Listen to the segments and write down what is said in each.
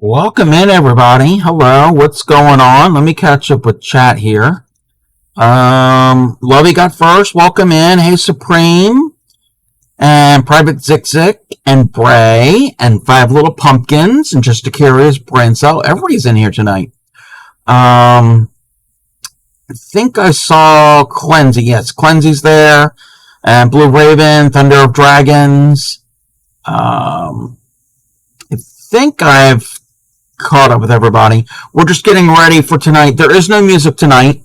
Welcome in, everybody. Hello, what's going on? Let me catch up with chat here. Lovey got first. Welcome in. Hey, Supreme and Private Zick Zick and Bray and Five Little Pumpkins and Just a Curious Brain Cell. Everybody's in here tonight. I think I saw Cleansy. Yes, Cleansy's there. And Blue Raven, Thunder of Dragons. I think I've caught up with everybody. We're just getting ready for tonight. There is no music tonight.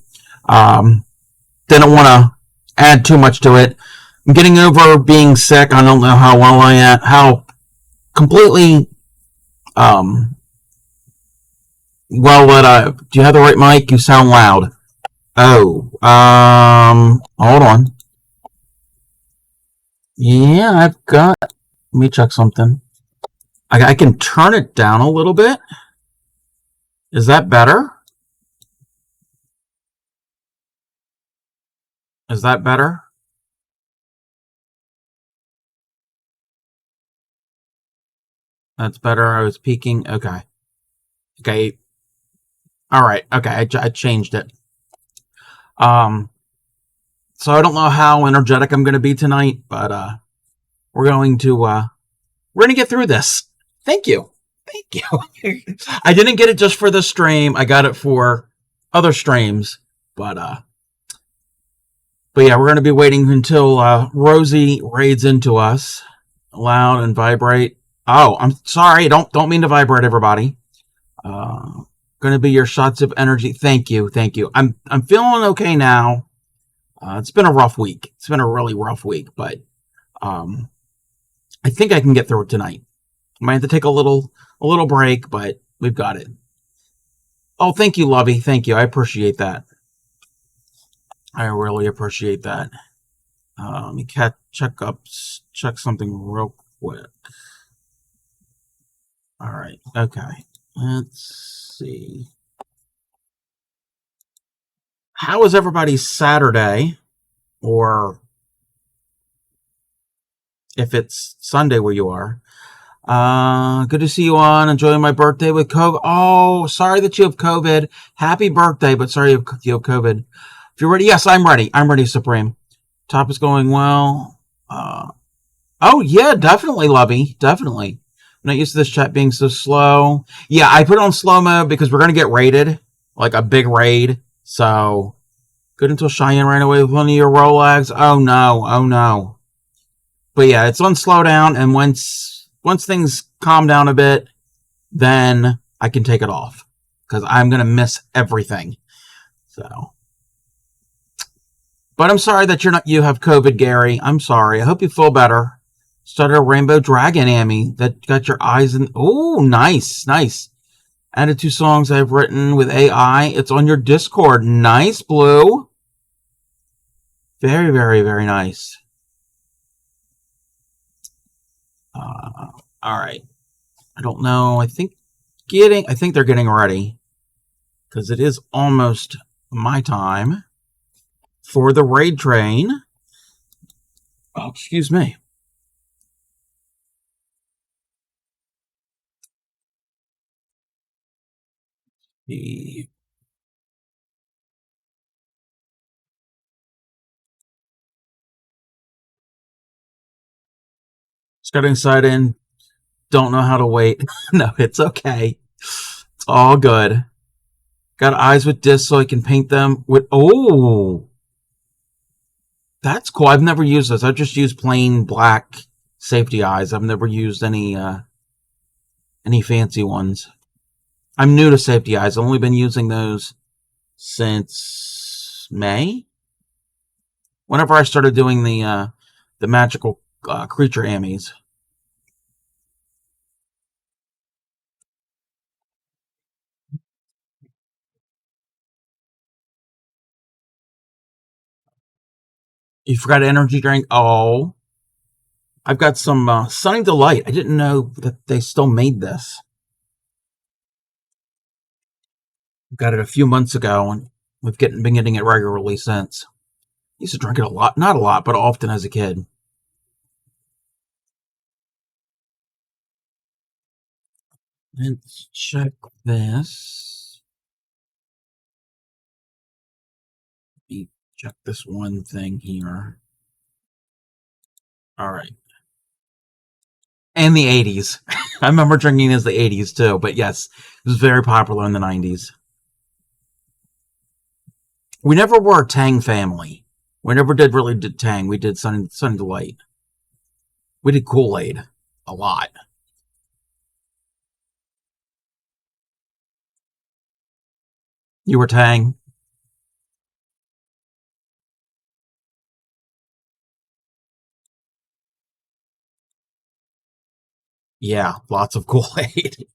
Didn't want to add too much to it. I'm getting over being sick. I don't know how well I am. How completely well that I. Do you have the right mic? You sound loud. Oh, hold on. Yeah, I've got. Let me check something. I can turn it down a little bit. Is that better? Is that better? That's better. I was peeking. Okay. Okay. All right. Okay. I changed it. So I don't know how energetic I'm going to be tonight, but we're going to get through this. Thank you. Thank you. I didn't get it just for this stream. I got it for other streams, but yeah, we're going to be waiting until Rosie raids into us, loud and vibrate. Oh, I'm sorry. Don't mean to vibrate, everybody. Going to be your shots of energy. Thank you. I'm feeling okay now. It's been a rough week. It's been a really rough week, but I think I can get through it tonight. I might have to take a little break, but we've got it. Oh, thank you, Lovey. Thank you. I appreciate that. I really appreciate that. Let me check something real quick. All right. Okay. Let's see. How was everybody's Saturday? Or if it's Sunday where you are. Good to see you on. Enjoying my birthday with COVID. Oh, sorry that you have COVID. Happy birthday, but sorry you have COVID. If you're ready, yes, I'm ready. I'm ready, Supreme. Top is going well. Oh, yeah, definitely, Lovey. Definitely. I'm not used to this chat being so slow. Yeah, I put it on slow mode because we're going to get raided. Like a big raid. So, good until Cheyenne ran away with one of your Rolex. Oh, no. But yeah, it's on slowdown, and once things calm down a bit, then I can take it off because I'm gonna miss everything. So, but I'm sorry that you have COVID, Gary. I'm sorry. I hope you feel better. Started a Rainbow Dragon, Amy. That got your eyes in. Oh, nice. Added 2 songs I've written with AI. It's on your Discord. Nice, Blue. Very, very, very nice. All right. I don't know. I think they're getting ready because it is almost my time for the raid train. Oh, excuse me. It's got inside in. Don't know how to wait. No, it's okay. It's all good. Got eyes with discs so I can paint them with. Oh, that's cool. I've never used those. I've just used plain black safety eyes. I've never used any fancy ones. I'm new to safety eyes. I've only been using those since May. Whenever I started doing the magical creature ammies. You forgot energy drink? Oh. I've got some Sunny Delight. I didn't know that they still made this. Got it a few months ago, and we've been getting it regularly since. Used to drink it a lot. Not a lot, but often as a kid. Let's check this. Let me check this one thing here. All right. And the 80s. I remember drinking as the 80s too, but yes, it was very popular in the 90s. We never were a Tang family. We never did Tang. We did Sunny Delight. We did Kool-Aid a lot. You were Tang? Yeah, lots of Kool-Aid.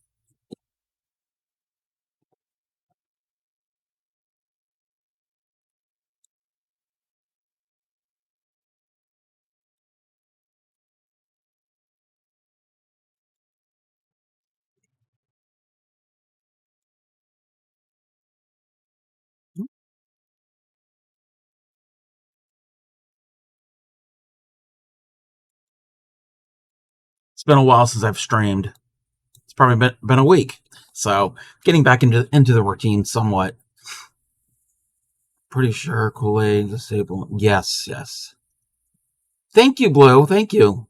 It's been a while since I've streamed. It's probably been a week. So getting back into the routine somewhat. Pretty sure Kool-Aid disable. Yes, yes. Thank you, Blue. Thank you.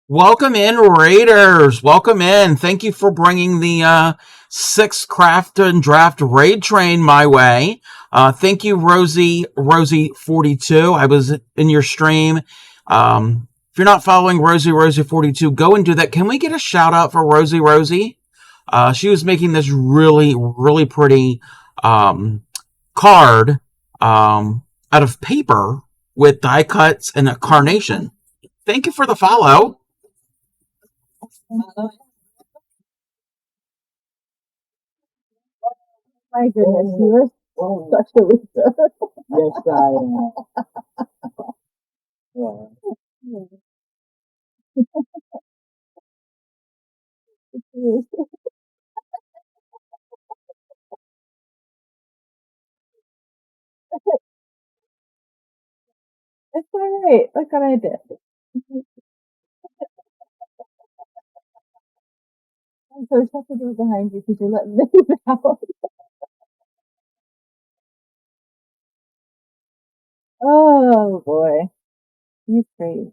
Welcome in, Raiders. Welcome in. Thank you for bringing the sixth craft and draft raid train my way. Thank you, Rosie42. I was in your stream. If you're not following Rosie42, go and do that. Can we get a shout out for Rosie? She was making this really, really pretty card out of paper with die cuts and a carnation. Thank you for the follow. My goodness, you are such a loser. Yes, I am. Yeah. It's all right. Look what I did. I'm so shut the door behind you because you're letting me out. Oh boy, you crazy.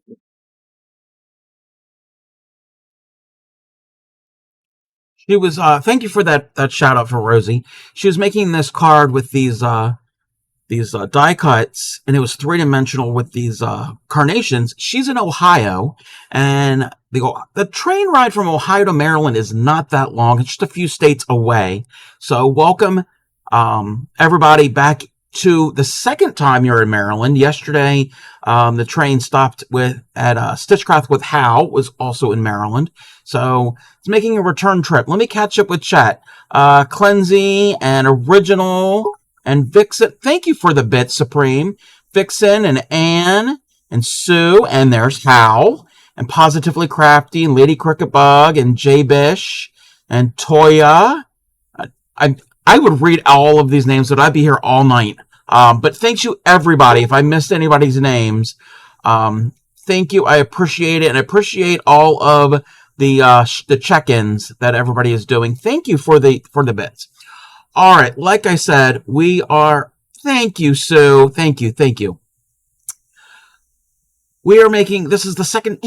She was thank you for that shout out for Rosie. She was making this card with these die cuts, and it was three dimensional with these carnations. She's in Ohio, and the train ride from Ohio to Maryland is not that long. It's just a few states away. So welcome, everybody, back to the second time you're in Maryland. Yesterday, the train stopped at Stitchcraft with Hal, was also in Maryland. So it's making a return trip. Let me catch up with chat. Cleansy and Original and Vixen. Thank you for the bit, Supreme. Vixen and Anne and Sue, and there's Hal and Positively Crafty and Lady Cricket Bug and Jay Bish and Toya. I I would read all of these names, but I'd be here all night. But thank you, everybody. If I missed anybody's names, thank you. I appreciate it, and I appreciate all of the check-ins that everybody is doing. Thank you for the bits. All right, like I said, we are. Thank you, Sue. Thank you. We are making. This is the second.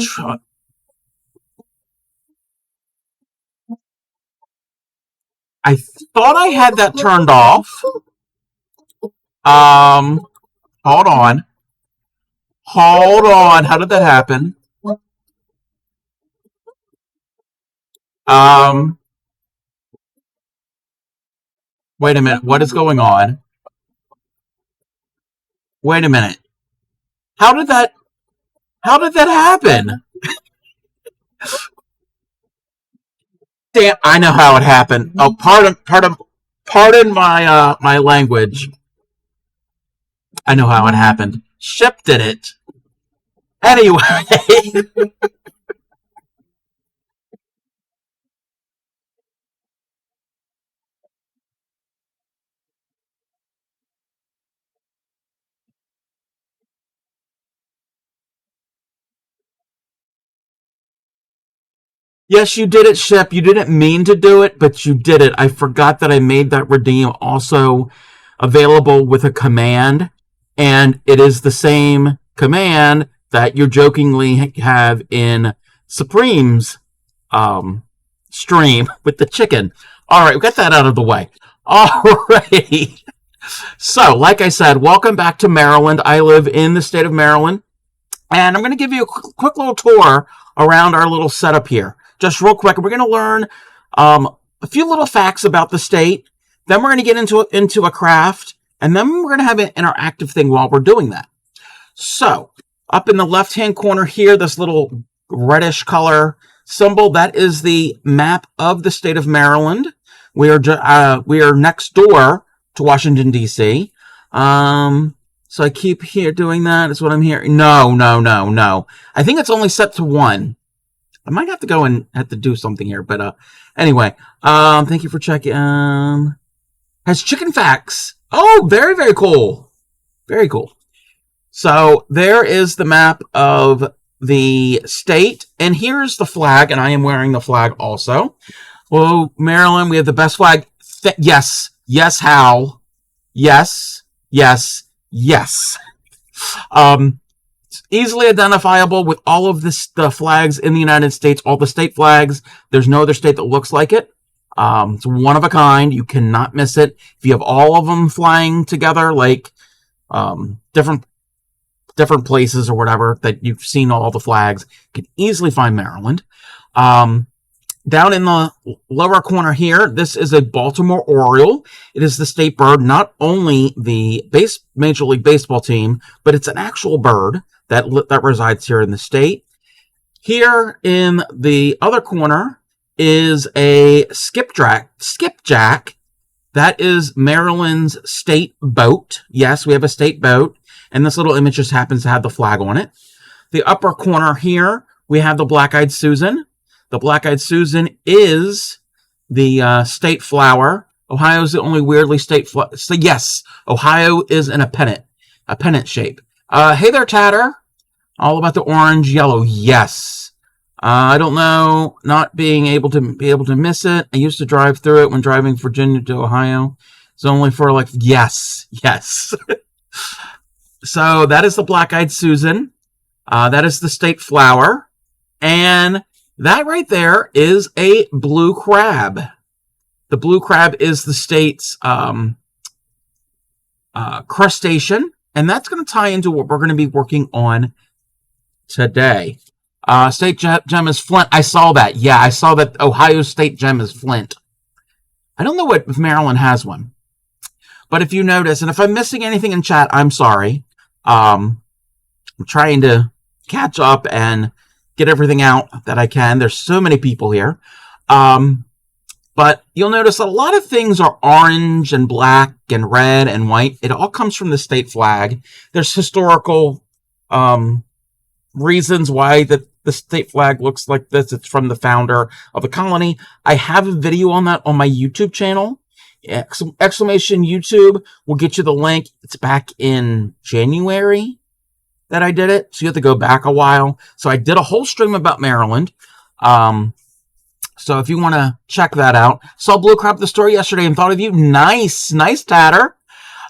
I thought I had that turned off. Hold on. Hold on. How did that happen? Um, Wait a minute. What is going on? Wait a minute. How did that? How did that happen? Damn! I know how it happened. Oh, pardon my language. I know how it happened. Ship did it. Anyway, Yes, you did it, Ship. You didn't mean to do it, but you did it. I forgot that I made that redeem also available with a command, and it is the same command that you jokingly have in Supreme's stream with the chicken. All right, we got that out of the way. All right. So, like I said, welcome back to Maryland. I live in the state of Maryland, and I'm going to give you a quick little tour around our little setup here. Just real quick, we're going to learn a few little facts about the state. Then we're going to get into a craft, and then we're going to have an interactive thing while we're doing that. So, up in the left-hand corner here, this little reddish color symbol, that is the map of the state of Maryland. We are next door to Washington, D.C. So I keep here doing that. Is what I'm hearing. No. I think it's only set to 1. I might have to go and have to do something here, but anyway. Thank you for checking. Has chicken facts. Oh, very, very cool. Very cool. So there is the map of the state, and here's the flag, and I am wearing the flag also. Well, Maryland, we have the best flag. Yes, Hal. Yes. It's easily identifiable with all of the flags in the United States, all the state flags. There's no other state that looks like it. It's one of a kind. You cannot miss it. If you have all of them flying together, like different places or whatever that you've seen all the flags, you can easily find Maryland. Down in the lower corner here, this is a Baltimore Oriole. It is the state bird, not only the Major League Baseball team, but it's an actual bird that resides here in the state. Here in the other corner is a skipjack. That is Maryland's state boat. Yes, we have a state boat, and this little image just happens to have the flag on it. The upper corner here, we have the Black-Eyed Susan. The Black-Eyed Susan is the state flower. Ohio's the only weirdly state flower. So yes, Ohio is in a pennant shape. Hey there, Tatter. All about the orange, yellow. Yes. I don't know, not being able to miss it. I used to drive through it when driving Virginia to Ohio. It's only for yes. So that is the Black-Eyed Susan. That is the state flower. And that right there is a blue crab. The blue crab is the state's crustacean, and that's going to tie into what we're going to be working on today. State gem is Flint. I saw that. Yeah, I saw that Ohio state gem is Flint. I don't know if Maryland has one. But if you notice, and if I'm missing anything in chat, I'm sorry. I'm trying to catch up and get everything out that I can. There's so many people here. But you'll notice that a lot of things are orange and black and red and white. It all comes from the state flag. There's historical reasons why the state flag looks like this. It's from the founder of the colony. I have a video on that on my YouTube channel. Exclamation YouTube will get you the link. It's back in January that I did it, so you have to go back a while. So I did a whole stream about Maryland. So if you want to check that out. Saw Blue Crab the story yesterday and thought of you. Nice Tatter.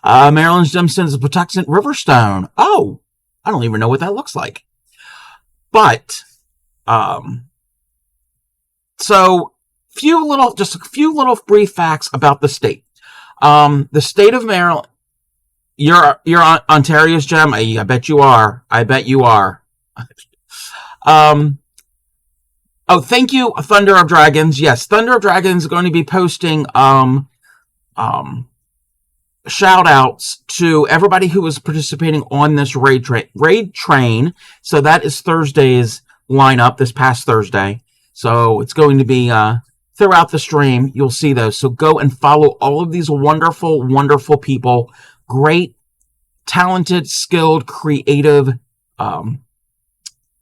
Maryland's gemstone is a Patuxent Riverstone. Oh, I don't even know what that looks like. But, so just a few little brief facts about the state. The state of Maryland. You're on Ontario's gem. I bet you are. Oh, thank you, Thunder of Dragons. Yes, Thunder of Dragons is going to be posting shout outs to everybody who was participating on this raid train. So that is Thursday's lineup, this past Thursday. So it's going to be throughout the stream. You'll see those. So go and follow all of these wonderful, wonderful people. Great, talented, skilled, creative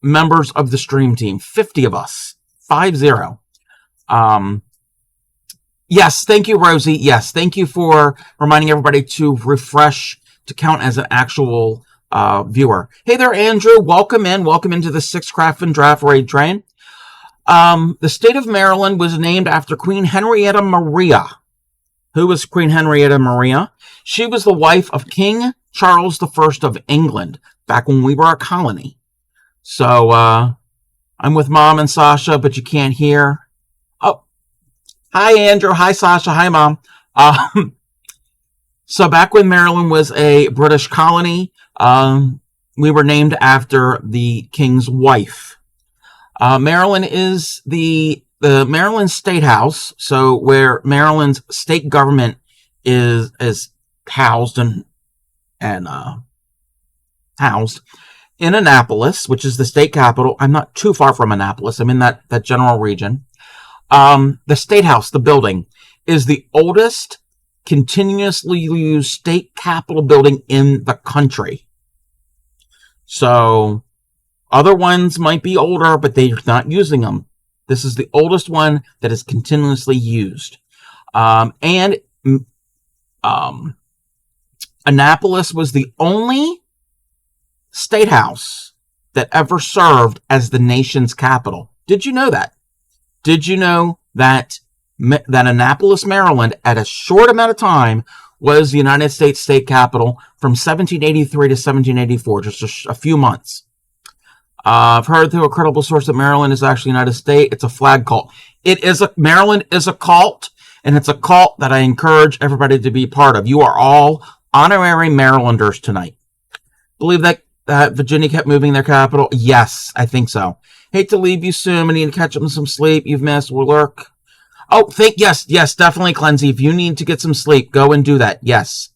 members of the stream team. 50 of us. 50. Yes, thank you, Rosie. Yes, thank you for reminding everybody to refresh to count as an actual viewer. Hey there, Andrew. Welcome into the 6th Craft and Draft Raid Train. The state of Maryland was named after Queen Henrietta Maria. Who was Queen Henrietta Maria? She was the wife of King Charles I of England, back when we were a colony. So, I'm with Mom and Sasha, but you can't hear. Oh, hi, Andrew. Hi, Sasha. Hi, Mom. So back when Maryland was a British colony, we were named after the king's wife. Maryland is the Maryland State House, so where Maryland's state government is housed and housed in Annapolis, which is the state capital. I'm not too far from Annapolis. I'm in that general region. The State House, the building, is the oldest continuously used state capitol building in the country. So other ones might be older, but they're not using them. This is the oldest one that is continuously used. And Annapolis was the only state house that ever served as the nation's capital. Did you know that? Did you know that Annapolis, Maryland, at a short amount of time, was the United States state capital from 1783 to 1784, just a few months? I've heard through a credible source that Maryland is actually United States. It's a flag cult. Maryland is a cult, and it's a cult that I encourage everybody to be part of. You are all honorary Marylanders tonight. Believe that Virginia kept moving their capital? Yes, I think so. Hate to leave you soon. I need to catch up on some sleep. You've missed. We'll lurk. Oh, yes, definitely, Cleansey. If you need to get some sleep, go and do that. Yes.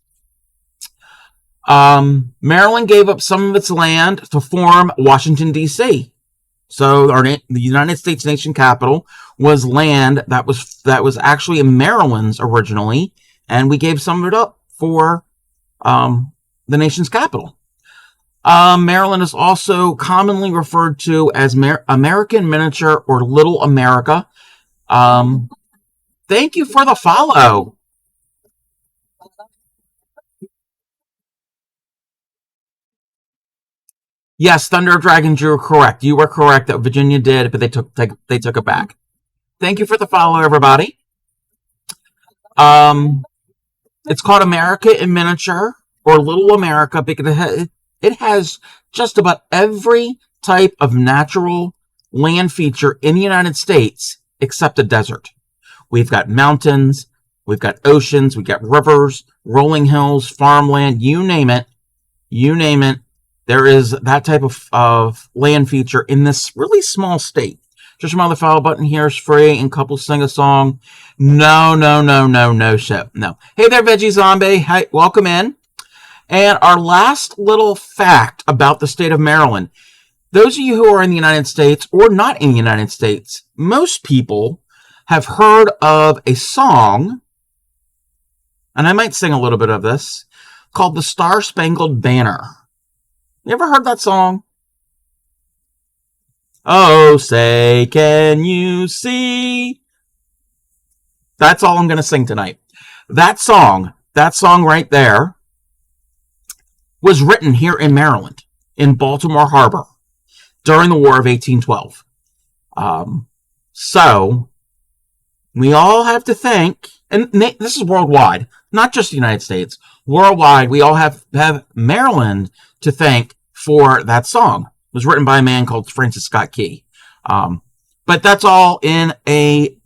Maryland gave up some of its land to form Washington, D.C. So the United States nation capital was land that was actually in Maryland's originally, and we gave some of it up for the nation's capital. Maryland is also commonly referred to as American Miniature or Little America. Thank you for the follow. Yes, Thunder Dragon, you were correct. You were correct that Virginia did, but they took it back. Thank you for the follow, everybody. It's called America in Miniature or Little America because it has just about every type of natural land feature in the United States except a desert. We've got mountains, we've got oceans, we've got rivers, rolling hills, farmland, you name it. There is that type of land feature in this really small state. Just remember the follow button here is free and couples sing a song. No, ship. No. Hey there, Veggie Zombie. Hi, welcome in. And our last little fact about the state of Maryland. Those of you who are in the United States or not in the United States, most people have heard of a song, and I might sing a little bit of this, called the Star Spangled Banner. You ever heard that song? Oh, say, can you see? That's all I'm going to sing tonight. That song right there, was written here in Maryland, in Baltimore Harbor, during the War of 1812. So, we all have to thank, and this is worldwide, not just the United States, worldwide, we all have Maryland to thank for that song. It was written by a man called Francis Scott Key. But that's all in a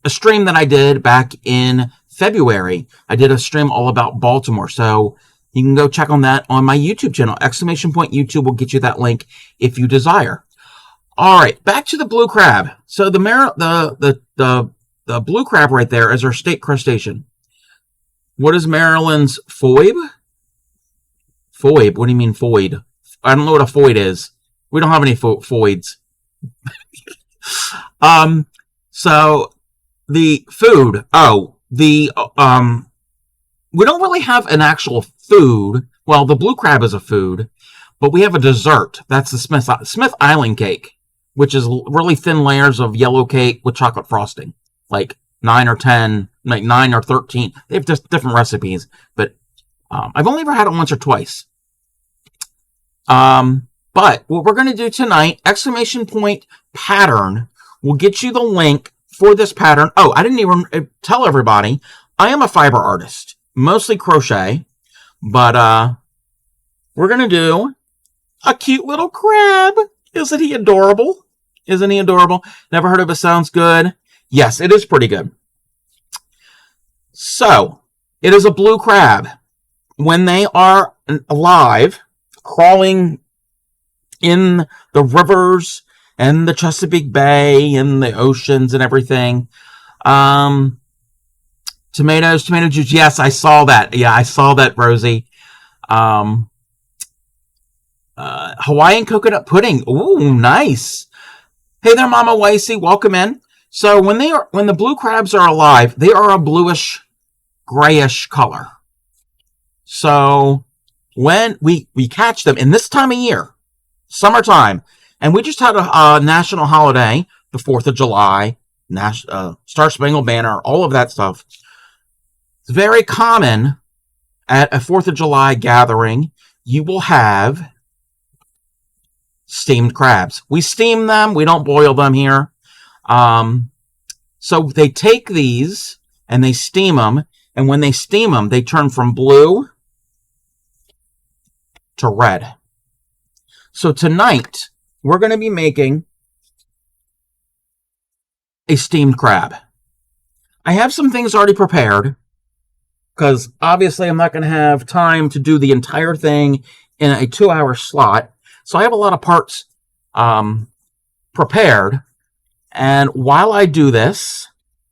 stream that I did back in February. I did a stream all about Baltimore. So you can go check on that on my YouTube channel. ! YouTube will get you that link if you desire. All right, back to the blue crab. So the blue crab right there is our state crustacean. What is Maryland's foib? Foib? What do you mean foid? I don't know what a foid is. We don't have any foids. So the food. We don't really have an actual food. Well, the blue crab is a food, but we have a dessert. That's the Smith Island cake, which is really thin layers of yellow cake with chocolate frosting, like 9 or 10, like 9 or 13. They have just different recipes, but I've only ever had it once or twice. But what we're going to do tonight, exclamation point pattern, will get you the link for this pattern. Oh, I didn't even tell everybody, I am a fiber artist, mostly crochet, but we're going to do a cute little crab. Isn't he adorable? Isn't he adorable? Never heard of it. Sounds good. Yes, it is pretty good. So, it is a blue crab. When they are alive, crawling in the rivers and the Chesapeake Bay and the oceans and everything. Tomatoes, tomato juice. Yes, I saw that. Yeah, I saw that, Rosie. Hawaiian coconut pudding. Ooh, nice. Hey there, Mama Wicey. Welcome in. So when the blue crabs are alive, they are a bluish, grayish color. So when we catch them in this time of year, summertime, and we just had a national holiday, the 4th of July, Star Spangled Banner, all of that stuff. It's very common at a 4th of July gathering, you will have steamed crabs. We steam them. We don't boil them here. So they take these and they steam them. And when they steam them, they turn from blue to red. So tonight, we're going to be making a steamed crab. I have some things already prepared because obviously I'm not going to have time to do the entire thing in a 2-hour slot. So I have a lot of parts prepared. And while I do this,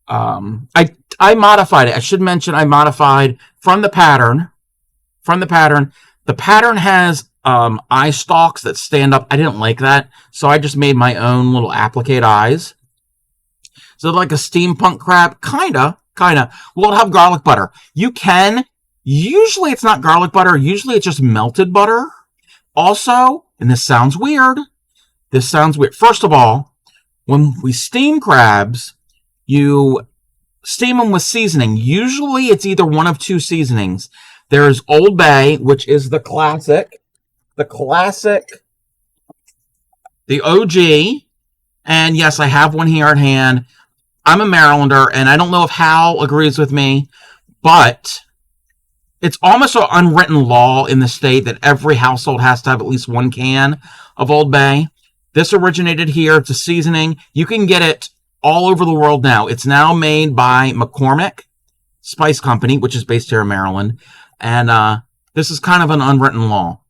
I modified it. I should mention I modified from the pattern. The pattern has eye stalks that stand up. I didn't like that, so I just made my own little applique eyes. So like a steampunk crab, kinda. Well, it'll have garlic butter. You can. Usually it's not garlic butter. Usually it's just melted butter. Also, and this sounds weird. First of all, when we steam crabs, you steam them with seasoning. Usually it's either one of two seasonings. There's Old Bay, which is the classic, the OG. And yes, I have one here at hand. I'm a Marylander, and I don't know if Hal agrees with me, but it's almost an unwritten law in the state that every household has to have at least one can of Old Bay. This originated here. It's a seasoning. You can get it all over the world now. It's now made by McCormick Spice Company, which is based here in Maryland. And this is kind of an unwritten law.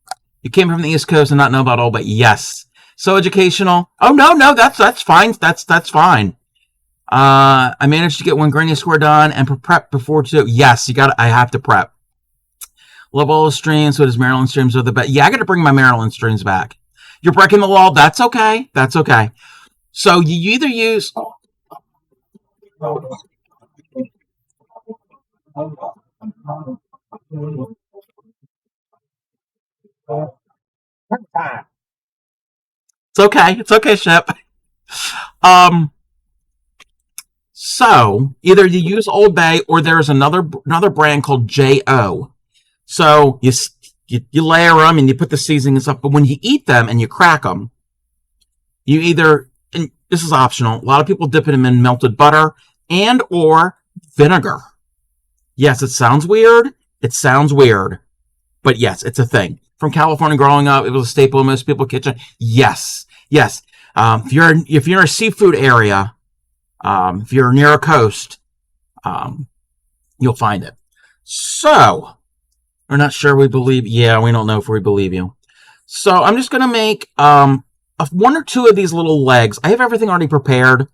You came from the East Coast and not know about Old Bay? Yes. So educational. Oh, no, that's fine. That's fine. I managed to get one granny square done and prep before 2. Yes, I have to prep. Love all the streams. So does Maryland streams are the best. Yeah, I got to bring my Maryland streams back. You're breaking the law. That's okay. So you either use... It's okay, Shep. So either you use Old Bay or there's another brand called J.O. So you layer them and you put the seasoning and stuff, but when you eat them and you crack them, you either, and this is optional, a lot of people dip them in melted butter and or vinegar. Yes, it sounds weird. But yes, it's a thing. From California growing up, it was a staple in most people's kitchen. Yes. If you're in a seafood area, if you're near a coast, you'll find it. So, we're not sure we believe. Yeah, we don't know if we believe you. So I'm just going to make one or two of these little legs. I have everything already prepared.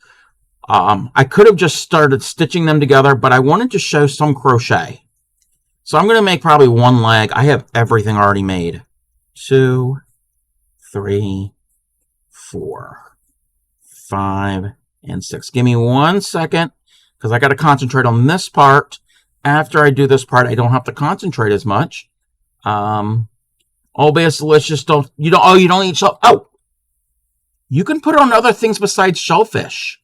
I could have just started stitching them together, but I wanted to show some crochet. So I'm going to make probably one leg. I have everything already made. 2, 3, 4, 5, and 6. Give me 1 second, because I got to concentrate on this part. After I do this part, I don't have to concentrate as much. Old Bay is delicious. You don't eat shellfish. Oh, you can put it on other things besides shellfish.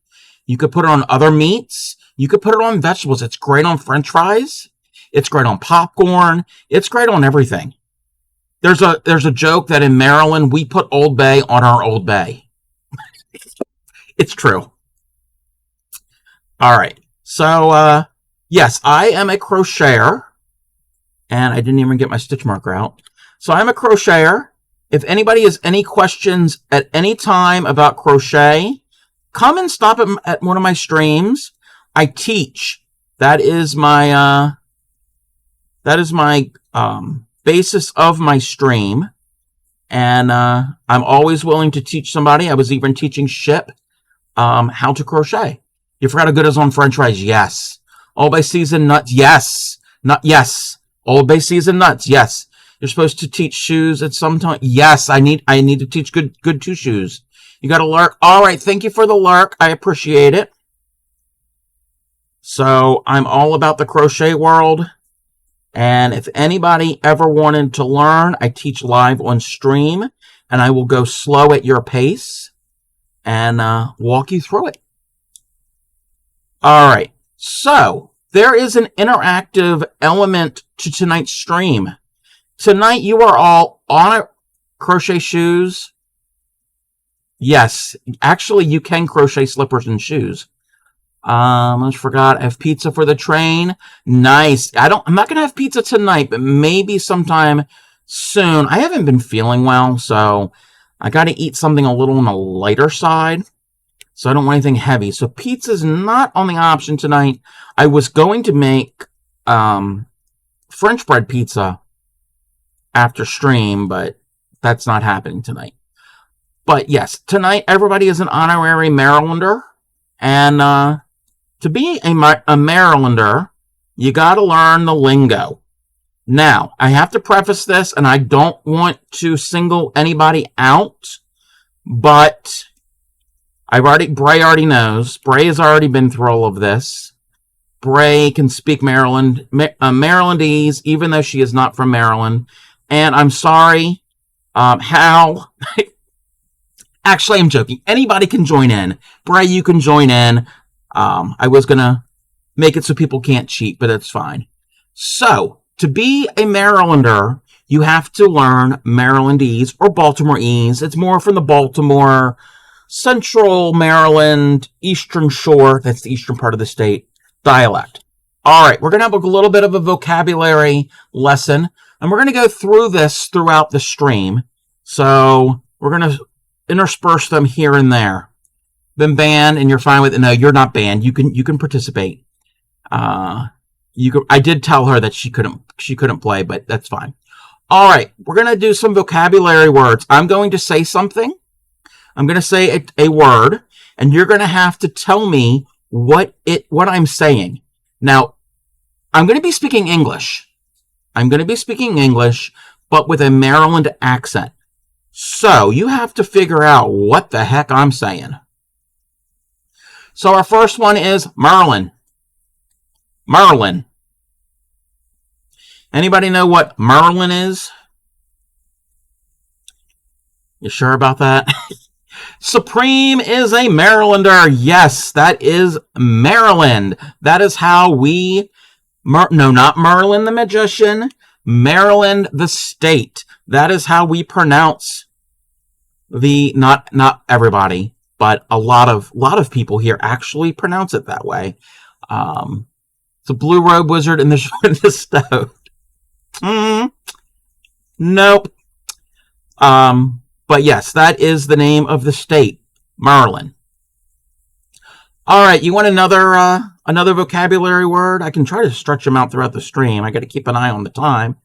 You could put it on other meats. You could put it on vegetables. It's great on French fries. It's great on popcorn. It's great on everything. there's a joke that in Maryland we put Old Bay on our Old Bay. It's true. All right. So yes, I am a crocheter, and I didn't even get my stitch marker out. So I'm a crocheter. If anybody has any questions at any time about crochet, come and stop at one of my streams. I teach. That is my basis of my stream, and I'm always willing to teach somebody. I was even teaching Ship how to crochet. You forgot how good it is on French fries? Yes. Old Bay seasoned nuts? Yes. Yes. Old Bay seasoned nuts? Yes. You're supposed to teach shoes at some time? Yes. I need to teach good two shoes. You got a lurk? All right. Thank you for the lurk. I appreciate it. So I'm all about the crochet world. And if anybody ever wanted to learn, I teach live on stream, and I will go slow at your pace and walk you through it. All right. So there is an interactive element to tonight's stream. Tonight you are all on a crochet shoes. Yes, actually you can crochet slippers and shoes. I almost forgot. I have pizza for the train. Nice. I'm not going to have pizza tonight, but maybe sometime soon. I haven't been feeling well, so I got to eat something a little on the lighter side. So I don't want anything heavy. So pizza's not on the option tonight. I was going to make French bread pizza after stream, but that's not happening tonight. But yes, tonight everybody is an honorary Marylander, and to be a Marylander, you got to learn the lingo. Now, I have to preface this, and I don't want to single anybody out, but Bray already knows. Bray has already been through all of this. Bray can speak Marylandese, even though she is not from Maryland. And I'm sorry, Hal. Actually, I'm joking. Anybody can join in. Bray, you can join in. I was going to make it so people can't cheat, but that's fine. So, to be a Marylander, you have to learn Marylandese or Baltimoreese. It's more from the Baltimore, Central Maryland, Eastern Shore, that's the eastern part of the state, dialect. All right, we're going to have a little bit of a vocabulary lesson, and we're going to go through this throughout the stream. So we're going to intersperse them here and there. Been banned, and you're fine with it. No, you're not banned. You can participate. I did tell her that she couldn't play, but that's fine. All right, we're going to do some vocabulary words. I'm going to say something. I'm going to say a word, and you're going to have to tell me what I'm saying. Now, I'm going to be speaking English. But with a Maryland accent. So, you have to figure out what the heck I'm saying. So, our first one is Merlin. Merlin. Anybody know what Merlin is? You sure about that? Supreme is a Marylander. Yes, that is Maryland. That is how we... no, not Merlin the magician. Maryland the state. That is how we pronounce the... Not everybody, but a lot of people here actually pronounce it that way. It's a blue robe wizard in the stove. Nope. But yes, that is the name of the state, Maryland. All right, you want another vocabulary word? I can try to stretch them out throughout the stream. I got to keep an eye on the time.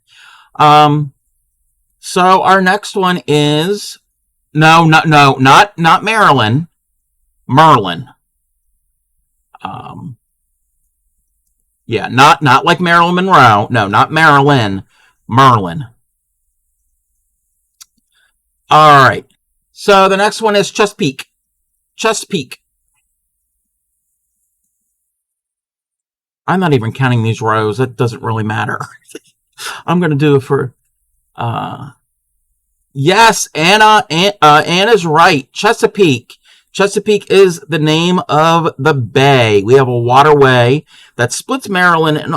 So our next one is not Maryland, Merlin. Yeah, not like Marilyn Monroe. No, not Marilyn. Merlin. All right. So the next one is Chesapeake. Chesapeake. I'm not even counting these rows. That doesn't really matter. I'm going to do it for... yes, Anna's right. Chesapeake. Chesapeake is the name of the bay. We have a waterway that splits Maryland in,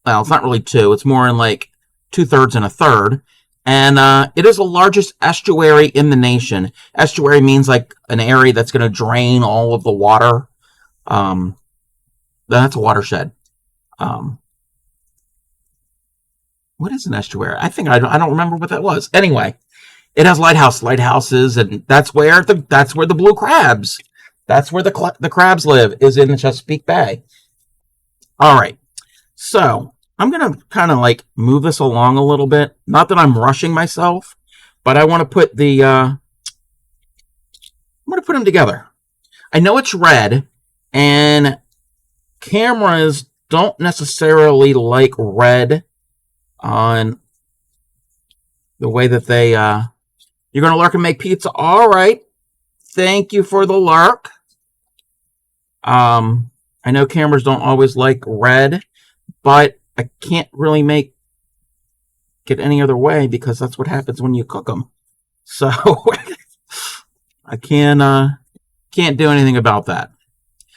well, it's not really two. It's more in like 2/3 and 1/3. And it is the largest estuary in the nation. Estuary means like an area that's going to drain all of the water. That's a watershed. What is an estuary? I don't remember what that was. Anyway, it has lighthouses, and that's where the blue crabs. That's where the crabs live, is in the Chesapeake Bay. All right, so I'm gonna kind of like move this along a little bit. Not that I'm rushing myself, but I want to put I'm gonna put them together. I know it's red, and cameras don't necessarily like red on the way that they. You're gonna lurk and make pizza. All right. Thank you for the lurk. I know cameras don't always like red, but I can't really get any other way because that's what happens when you cook them. So I can't do anything about that.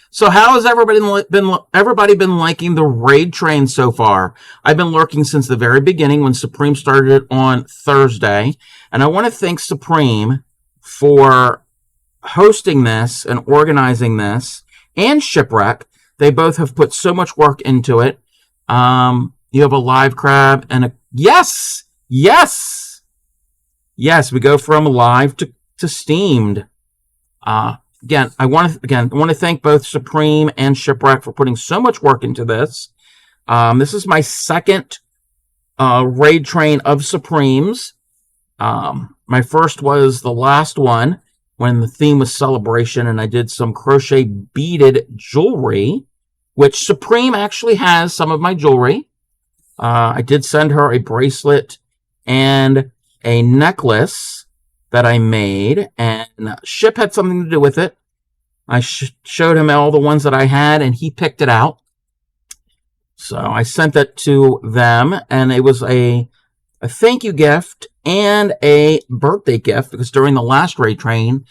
So how has everybody been liking the raid train so far? I've been lurking since the very beginning when Supreme started it on Thursday, and I want to thank Supreme for hosting this and organizing this, and Shipwreck. They both have put so much work into it. You have a live crab and a yes. We go from live to steamed. Again, I want to thank both Supreme and Shipwreck for putting so much work into this. This is my second raid train of Supremes. My first was the last one when the theme was celebration, and I did some crochet beaded jewelry, which Supreme actually has some of my jewelry. I did send her a bracelet and a necklace that I made, and Ship had something to do with it. I showed him all the ones that I had, and he picked it out. So I sent that to them, and it was a thank you gift and a birthday gift, because during the last raid train,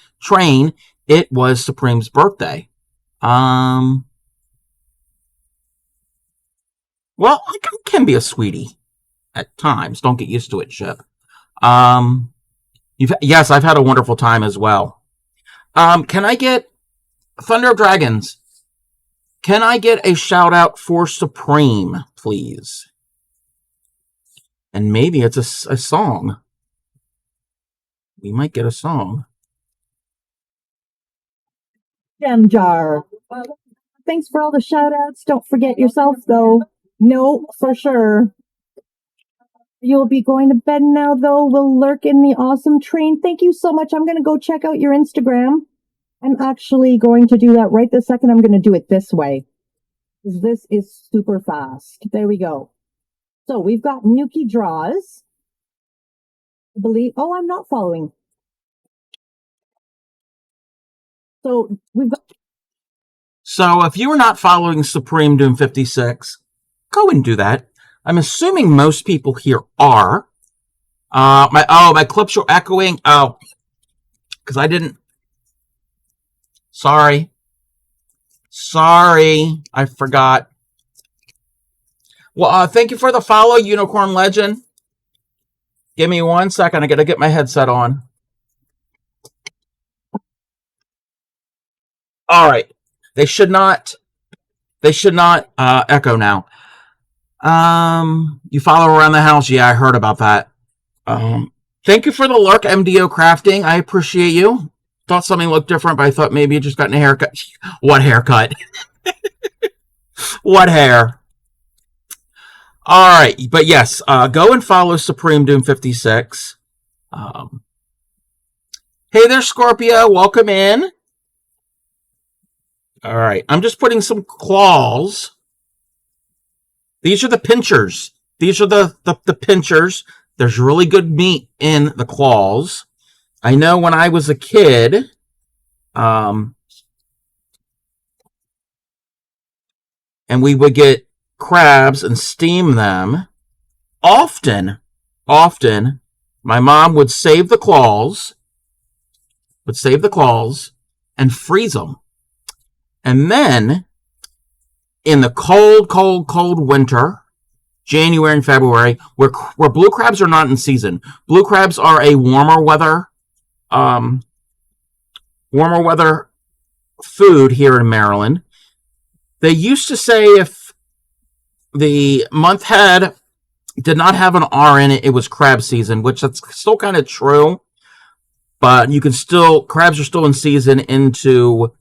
it was Supreme's birthday. Well, I can be a sweetie at times. Don't get used to it, Ship. Yes, I've had a wonderful time as well. Can I get Thunder of Dragons? Can I get a shout out for Supreme, please? And maybe it's a song. We might get a song. Gem Jar. Thanks for all the shout outs. Don't forget yourself, though. No, for sure. You'll be going to bed now, though. We'll lurk in the awesome train. Thank you so much. I'm going to go check out your Instagram. I'm actually going to do that right this second. I'm going to do it this way. This is super fast. There we go. So we've got Nuki Draws. I'm not following. So we've got. So if you are not following Supreme Doom 56, go and do that. I'm assuming most people here are. My clips are echoing. Oh, because I didn't. Sorry, I forgot. Well, thank you for the follow, Unicorn Legend. Give me 1 second. I got to get my headset on. All right. They should not echo now. You follow around the house? Yeah, I heard about that. Thank you for the lurk, MDO Crafting. I appreciate you. Thought something looked different, but I thought maybe you just gotten a haircut. What haircut? What hair? All right, but yes, go and follow Supreme Doom 56. Hey there, Scorpio. Welcome in. All right, I'm just putting some claws. These are the pinchers. These are the pinchers. There's really good meat in the claws. I know when I was a kid, and we would get crabs and steam them. Often, my mom would save the claws, and freeze them. And then, in the cold winter, January and February, where blue crabs are not in season. Blue crabs are a warmer weather food here in Maryland. They used to say if the month did not have an R in it, it was crab season, which that's still kind of true. But crabs are still in season into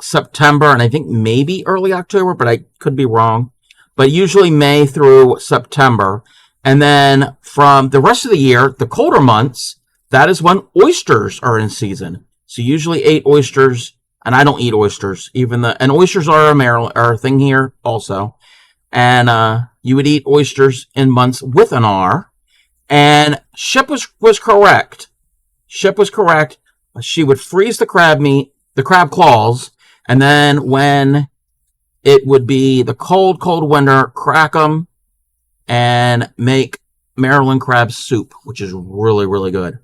September, and I think maybe early October, but I could be wrong. But usually May through September. And then from the rest of the year, the colder months, that is when oysters are in season. So usually ate oysters, and I don't eat oysters. And oysters are a thing here also. And you would eat oysters in months with an R. And Ship was correct. Ship was correct. She would freeze the crab meat, the crab claws, and then when it would be the cold, cold winter, crack them and make Maryland crab soup, which is really, really good.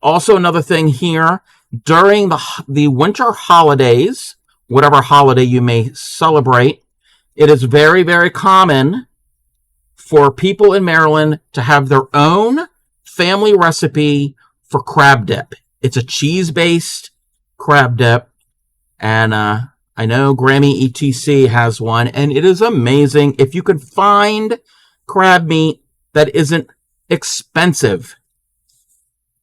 Also, another thing here, during the winter holidays, whatever holiday you may celebrate, it is very, very common for people in Maryland to have their own family recipe for crab dip. It's a cheese-based crab dip, and I know Grammy ETC has one, and it is amazing if you can find crab meat that isn't expensive.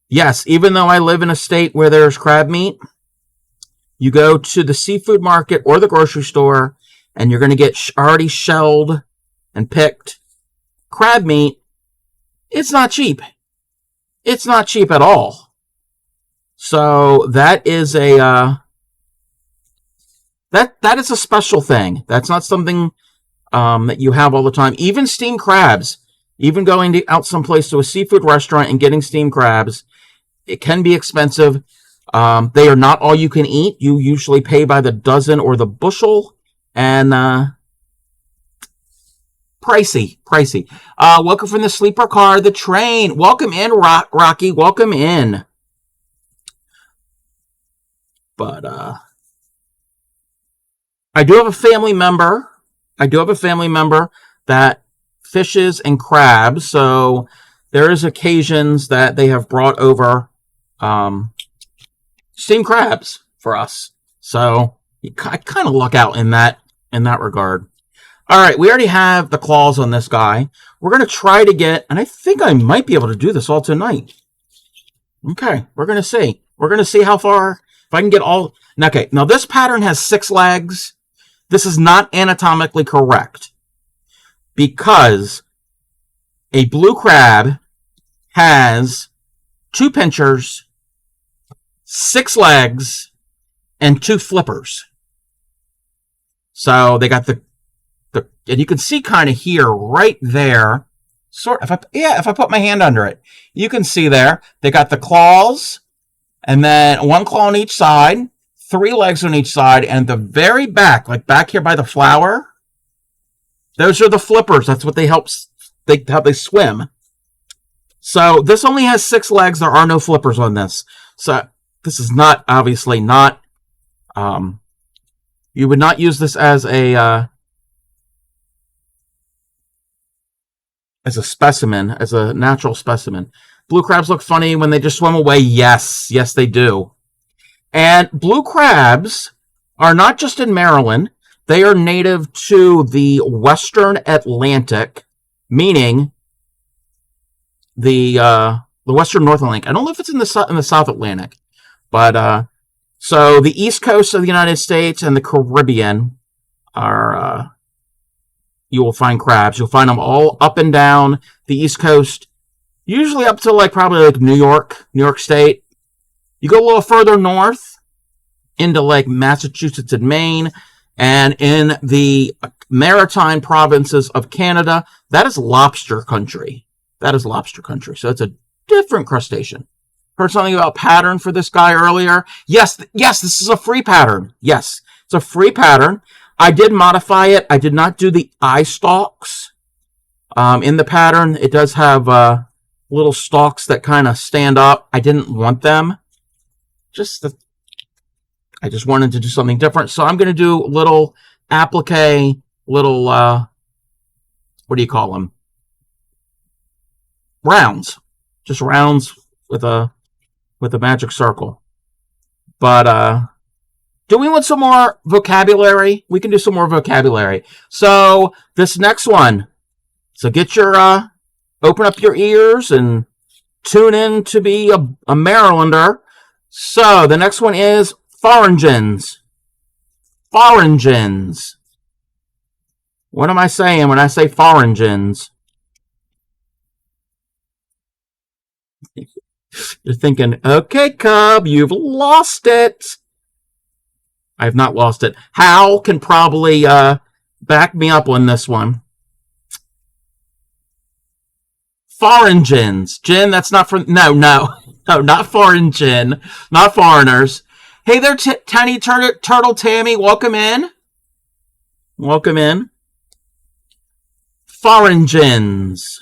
Yes, even though I live in a state where there's crab meat, you go to the seafood market or the grocery store, and you're going to get already shelled and picked crab meat. It's not cheap. It's not cheap at all. So that is that is a special thing. That's not something that you have all the time. Even steamed crabs, even going out someplace to a seafood restaurant and getting steamed crabs, it can be expensive. They are not all you can eat. You usually pay by the dozen or the bushel, and pricey. Welcome from the sleeper car, the train. Welcome in, Rocky. Welcome in. But I do have a family member that fishes and crabs. So there is occasions that they have brought over steamed crabs for us. So I kind of luck out in that regard. All right, we already have the claws on this guy. We're going to try to get, and I think I might be able to do this all tonight. Okay, we're going to see. We're going to see how far, if I can get all. Okay, now this pattern has 6 legs. This is not anatomically correct because a blue crab has 2 pinchers, 6 legs, and 2 flippers. So they got and you can see kind of here, right there. If I put my hand under it, you can see there. They got the claws, and then 1 claw on each side, 3 legs on each side, and the very back, like back here by the flower, those are the flippers. That's what how they swim. So this only has 6 legs. There are no flippers on this. So this is not, obviously not, you would not use this as a specimen, as a natural specimen. Blue crabs look funny when they just swim away. Yes, they do. And blue crabs are not just in Maryland. They are native to the Western Atlantic, meaning the Western North Atlantic. I don't know if it's in the South Atlantic, but so the East Coast of the United States and the Caribbean are you will find crabs. You'll find them all up and down the East Coast, usually up to probably New York State. You go a little further north into Massachusetts and Maine, and in the maritime provinces of Canada, that is lobster country. So it's a different crustacean. Heard something about pattern for this guy earlier. Yes, this is a free pattern. Yes, it's a free pattern. I did modify it. I did not do the eye stalks in the pattern. It does have little stalks that kind of stand up. I didn't want them. I just wanted to do something different. So I'm going to do little applique, little what do you call them? Rounds. Just rounds with a magic circle. But do we want some more vocabulary? We can do some more vocabulary. So this next one. So get your open up your ears and tune in to be a Marylander. So the next one is pharyngeans. Pharyngeans. What am I saying when I say pharyngeans? You're thinking, okay, Cub, you've lost it. I have not lost it. Hal can probably back me up on this one. Pharyngeans. Jen, that's not for... No, not foreign gin. Not foreigners. Hey there, Tiny Turtle Tammy. Welcome in. Welcome in. Pharyngeans.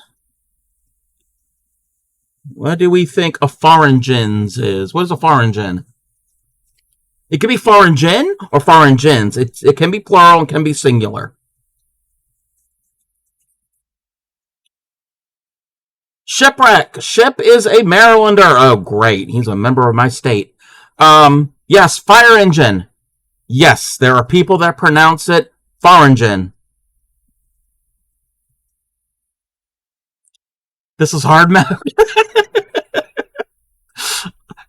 What do we think a pharyngeans is? What is a pharyngean? It can be pharyngean or pharyngeans. It can be plural and can be singular. Shipwreck. Ship is a Marylander. Oh, great. He's a member of my state. Yes, fire engine. Yes, there are people that pronounce it pharyngean. This is hard mode.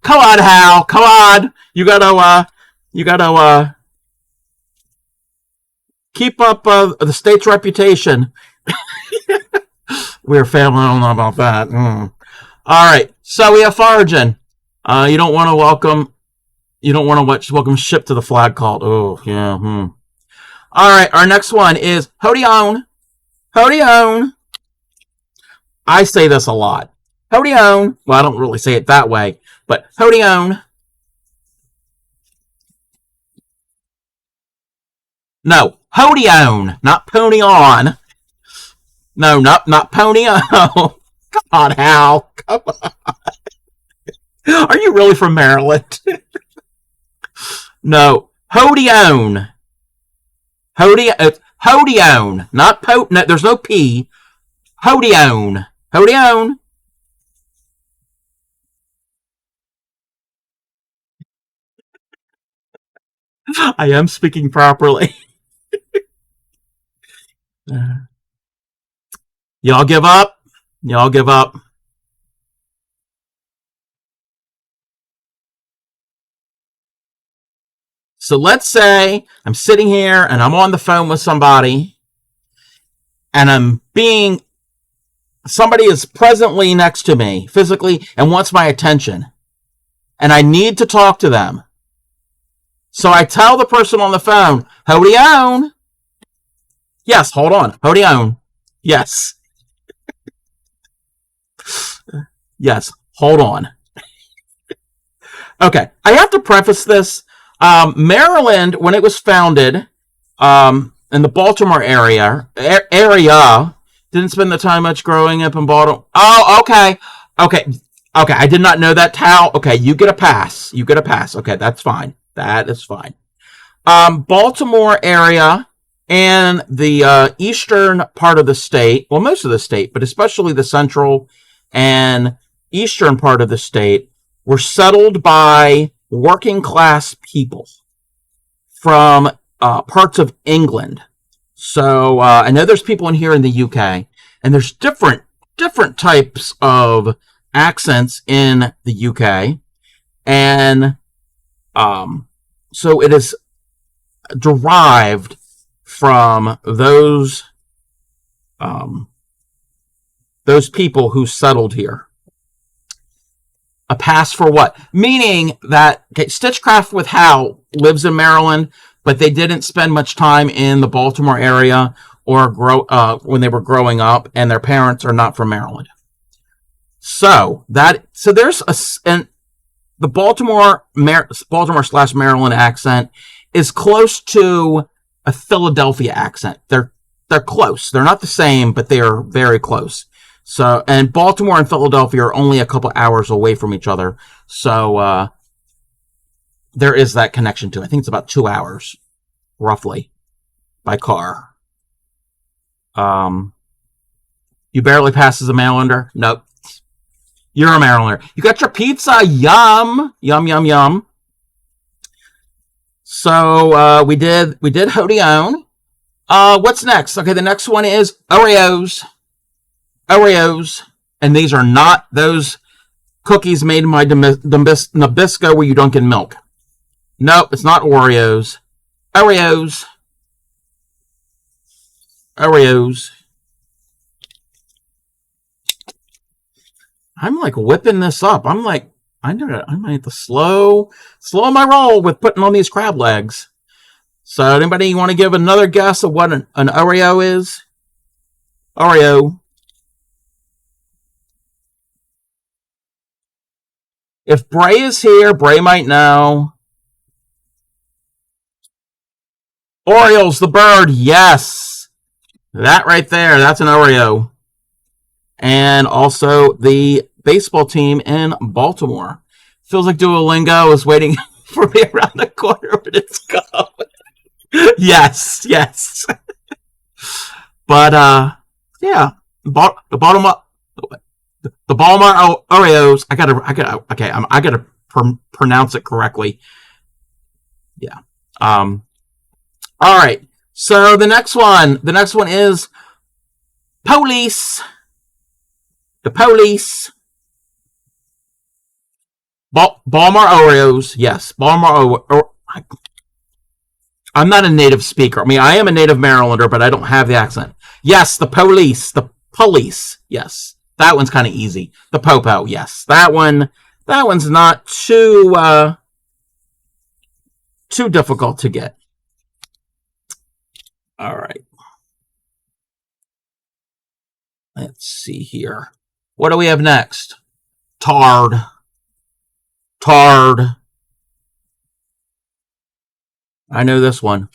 Come on, Hal. Come on. You gotta keep up the state's reputation. We're family. I don't know about that. All right. So we have pharyngean. You don't want to welcome ship to the flag call. Oh, yeah. All right. Our next one is Hody-on. Hody-on. I say this a lot. Hody-on. Well, I don't really say it that way, but Hody-on. No, Hody-on, not pony on. No, not pony on. Come on, Hal. Come on. Are you really from Maryland? No, Hody-on. Hody-on, not po. No, there's no P. Hody-on. Hody-on. I am speaking properly. Y'all give up? Y'all give up? So let's say I'm sitting here and I'm on the phone with somebody and somebody is presently next to me physically and wants my attention and I need to talk to them. So I tell the person on the phone, Hody-on. Yes, hold on. Hody-on. Yes. Yes, hold on. Okay, I have to preface this. Maryland, when it was founded, in the Baltimore area, didn't spend the time much growing up in Baltimore. Oh, okay. I did not know that, Tal. Okay, you get a pass. Okay, that's fine. That is fine. Baltimore area and the eastern part of the state, well, most of the state, but especially the central and eastern part of the state, were settled by working class people from parts of England. So I know there's people in here in the UK, and there's different types of accents in the UK, and so it is derived from those people who settled here. A pass for what? Meaning that Stitchcraft with Hal lives in Maryland, but they didn't spend much time in the Baltimore area or when they were growing up, and their parents are not from Maryland. So there's the Baltimore/Maryland accent is close to a Philadelphia accent. They're close. They're not the same, but they are very close. So, and Baltimore and Philadelphia are only a couple hours away from each other. So, there is that connection too. I think it's about 2 hours, roughly, by car. You barely pass as a Marylander? Nope. You're a Marylander. You got your pizza. Yum. Yum, yum, yum. So we did Hodeon. What's next? Okay, the next one is Oreos. Oreos. And these are not those cookies made by Nabisco where you dunk in milk. Nope, it's not Oreos. Oreos. Oreos. I'm like whipping this up. I'm like, I might have to slow my roll with putting on these crab legs. So anybody want to give another guess of what an Oreo is? Oreo. If Bray is here, Bray might know. Orioles, the bird. Yes. That right there. That's an Oreo. And also the baseball team in Baltimore. Feels like Duolingo is waiting for me around the corner, but it's gone. Yes. But yeah, the Baltimore Oreos. I gotta pronounce it correctly. Yeah. All right. So the next one is police. The police. Baltimore Oreos. Yes, Baltimore. I'm not a native speaker. I mean, I am a native Marylander, but I don't have the accent. Yes, the police. The police. Yes, that one's kind of easy. The popo. Yes, that one's not too difficult to get. All right. Let's see here. What do we have next? Tard. I know this one.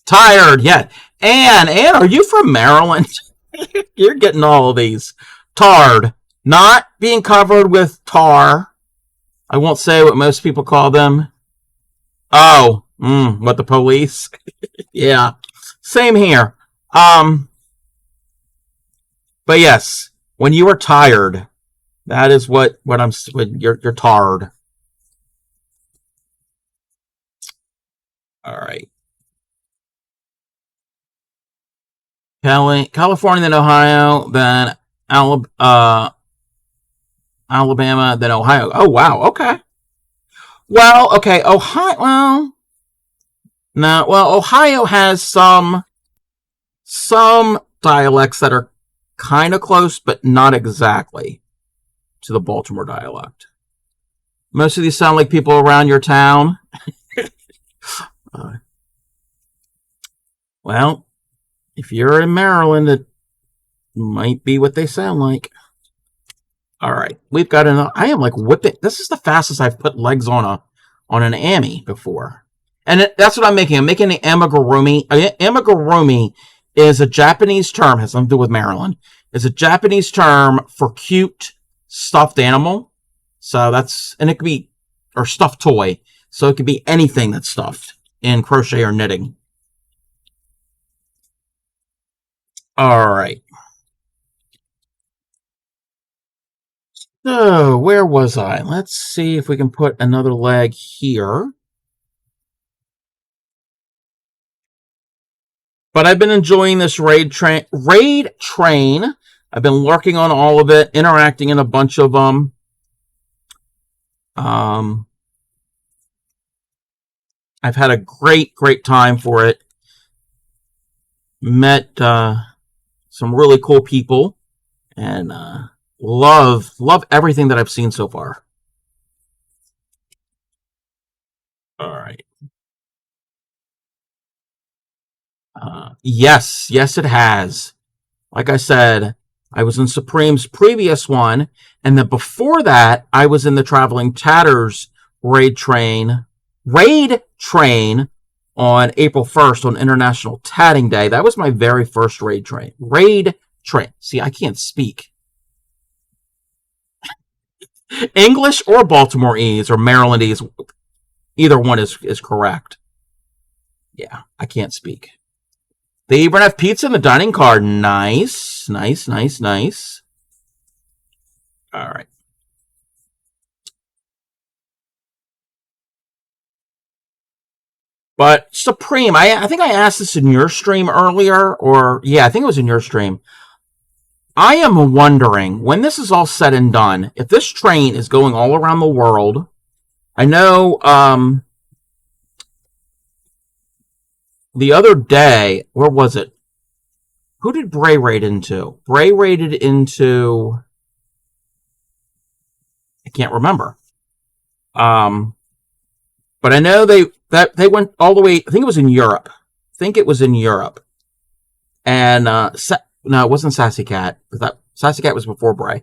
Tired. Yeah. Ann, are you from Maryland? You're getting all of these. Tard. Not being covered with tar. I won't say what most people call them. Oh. What, the police? Yeah. Same here. But yes, when you are tired, that is when you're tarred. All right. California, then Ohio, then Alabama, then Ohio. Oh, wow. Okay. Well, okay. Ohio. Ohio has some dialects that are kind of close, but not exactly to the Baltimore dialect. Most of these sound like people around your town. Well, if you're in Maryland, it might be what they sound like. All right, we've got I am like whipping. This is the fastest I've put legs on an Ami before, and that's what I'm making. I'm making an amigurumi. Amigurumi is a Japanese term. Has something to do with Maryland. It's a Japanese term for cute stuffed animal. So and it could be, or stuffed toy. So it could be anything that's stuffed in crochet or knitting. All right. So, where was I? Let's see if we can put another leg here. But I've been enjoying this raid train. I've been lurking on all of it, interacting in a bunch of them. I've had a great time for it. Met some really cool people, and love everything that I've seen so far. All right. Yes, it has. Like I said, I was in Supreme's previous one, and then before that, I was in the Traveling Tatters raid train on April 1st on International Tatting Day. That was my very first raid train. See, I can't speak. English or Baltimoreese or Marylandese, either one is correct. Yeah, I can't speak. They even have pizza in the dining car. Nice. Nice, nice, nice. All right. But Supreme, I think I asked this in your stream earlier, or yeah, I think it was in your stream. I am wondering, when this is all said and done, if this train is going all around the world. I know the other day, where was it? Who did Bray raid into? Bray raided into, I can't remember. But I know they went all the way. I think it was in Europe. And no, it wasn't Sassy Cat. That Sassy Cat was before Bray.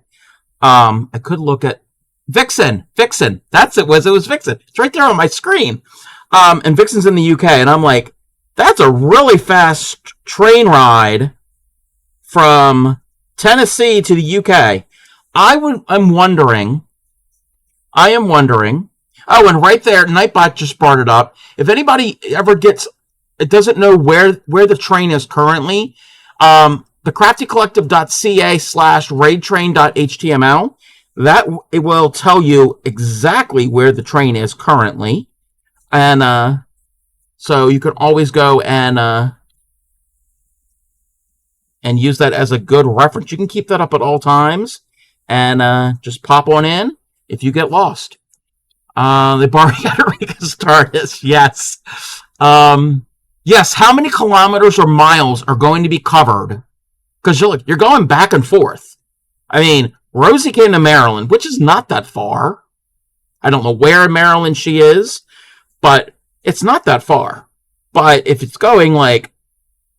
I could look at Vixen. That's it. It was Vixen. It's right there on my screen. And Vixen's in the UK, and I'm like, that's a really fast train ride from Tennessee to the UK. I am wondering. Oh, and right there, Nightbot just brought it up. If anybody ever doesn't know where the train is currently, the craftycollective.ca/raidtrain.html, that it will tell you exactly where the train is currently, and so you can always go and use that as a good reference. You can keep that up at all times, and just pop on in if you get lost. The Barriatorica Stardust, yes. Yes, how many kilometers or miles are going to be covered? Because you're going back and forth. I mean, Rosie came to Maryland, which is not that far. I don't know where in Maryland she is, but it's not that far. But if it's going like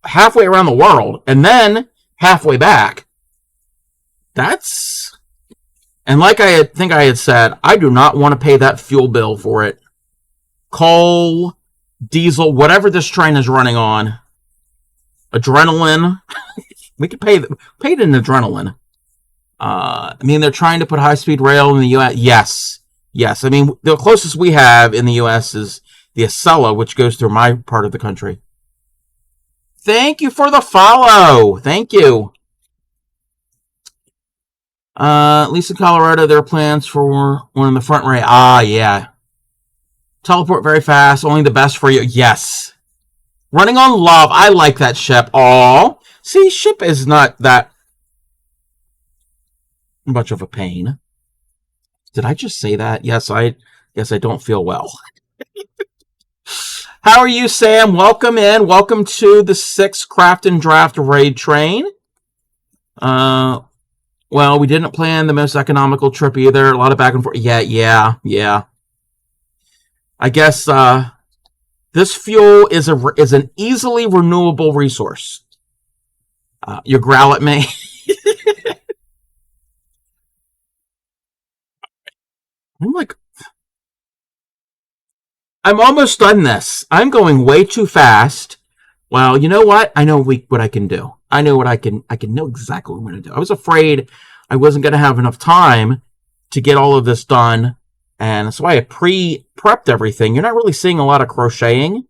halfway around the world and then halfway back, that's... And like I think I had said, I do not want to pay that fuel bill for it. Coal, diesel, whatever this train is running on. Adrenaline. We could pay it in adrenaline. I mean, they're trying to put high-speed rail in the U.S. Yes. I mean, the closest we have in the U.S. is the Acela, which goes through my part of the country. Thank you for the follow. Thank you. At least in Colorado, there are plans for one in the front range. Yeah. Teleport very fast. Only the best for you. Yes. Running on love. I like that ship. Aw. See, ship is not that much of a pain. Did I just say that? Yes, I don't feel well. How are you, Sam? Welcome in. Welcome to the 6th Craft and Draft Raid Train. Well, we didn't plan the most economical trip either. A lot of back and forth. Yeah. I guess this fuel is an easily renewable resource. You growl at me. I'm almost done this. I'm going way too fast. Well, you know what? I know what I can do. I know exactly what I'm going to do. I was afraid I wasn't going to have enough time to get all of this done, and that's why I prepped everything. You're not really seeing a lot of crocheting,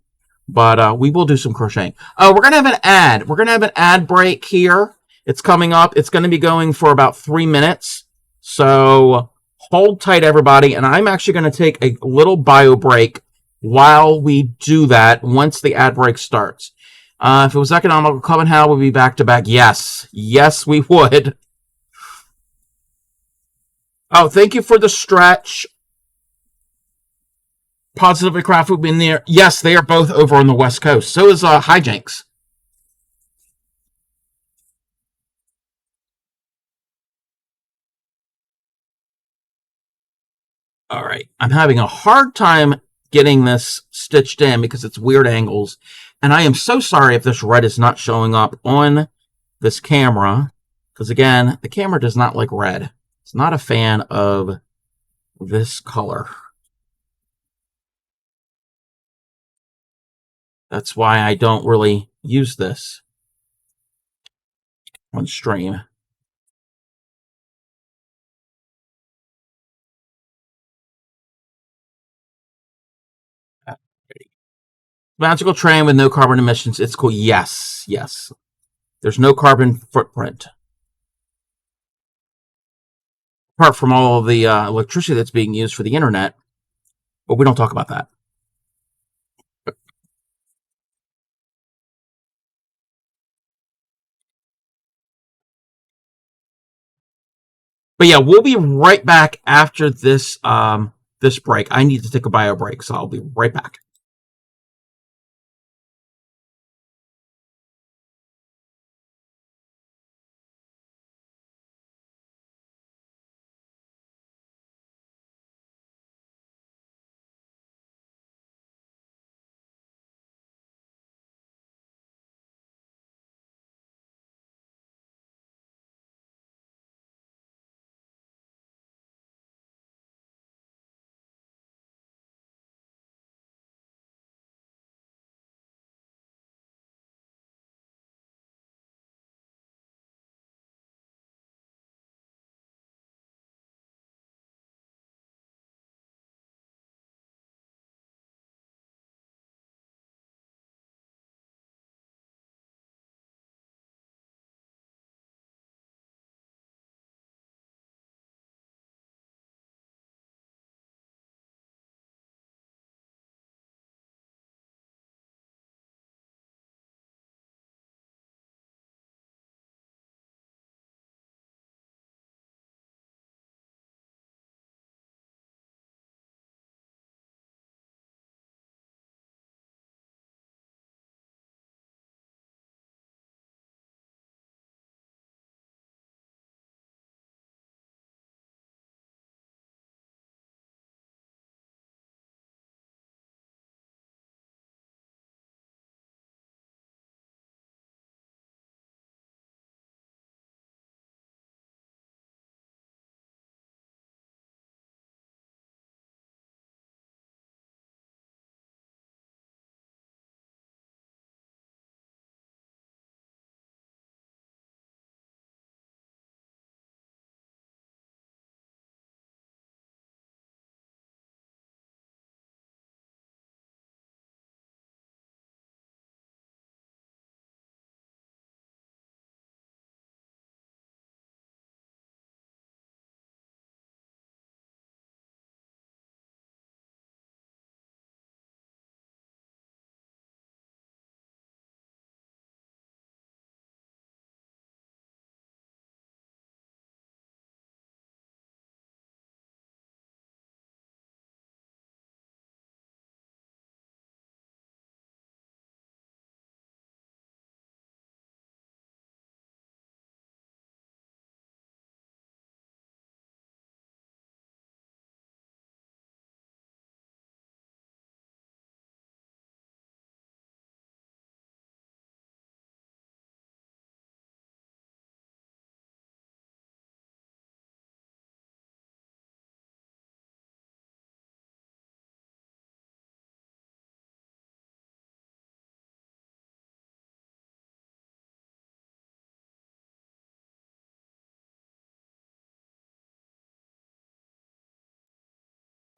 but we will do some crocheting. Oh, we're going to have an ad. We're going to have an ad break here. It's coming up. It's going to be going for about 3 minutes. So hold tight, everybody, and I'm actually going to take a little bio break while we do that once the ad break starts. If it was economical, Club and Hal would be back to back. Yes, we would. Oh, thank you for the stretch. Positively Craft would be in there. Yes, they are both over on the West Coast. So is Hijinks. All right. I'm having a hard time getting this stitched in because it's weird angles. And I am so sorry if this red is not showing up on this camera. Because again, the camera does not like red. It's not a fan of this color. That's why I don't really use this on stream. Magical train with no carbon emissions. It's cool. Yes, yes. There's no carbon footprint. Apart from all of the electricity that's being used for the internet. But we don't talk about that. But yeah, we'll be right back after this this break. I need to take a bio break, so I'll be right back.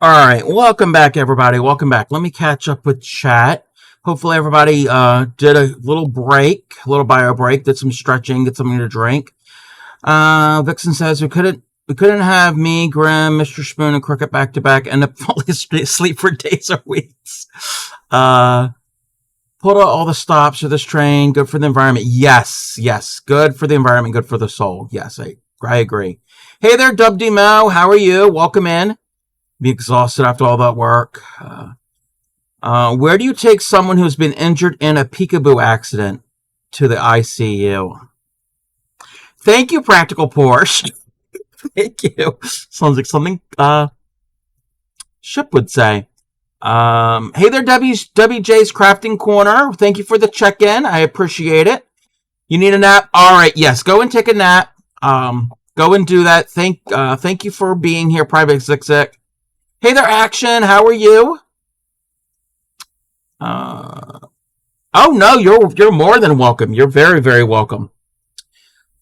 All right, welcome back, everybody. Welcome back. Let me catch up with chat. Hopefully, everybody did a little break, a little bio break, did some stretching, get something to drink. Vixen says we couldn't have me, Grim, Mr. Spoon, and Cricket back to back, end up falling asleep for days or weeks. Pulled out all the stops of this train. Good for the environment. Yes, yes. Good for the environment. Good for the soul. Yes, I agree. Hey there, Dub D Mo. How are you? Welcome in. Be exhausted after all that work. Where do you take someone who's been injured in a peekaboo accident to the ICU? Thank you, Practical Porsche. Thank you. Sounds like something Ship would say. Hey there, WJ's Crafting Corner. Thank you for the check-in. I appreciate it. You need a nap? All right, yes. Go and take a nap. Go and do that. Thank you for being here, Private Zick. Hey there, Action. How are you? Oh no, you're more than welcome. You're very, very welcome.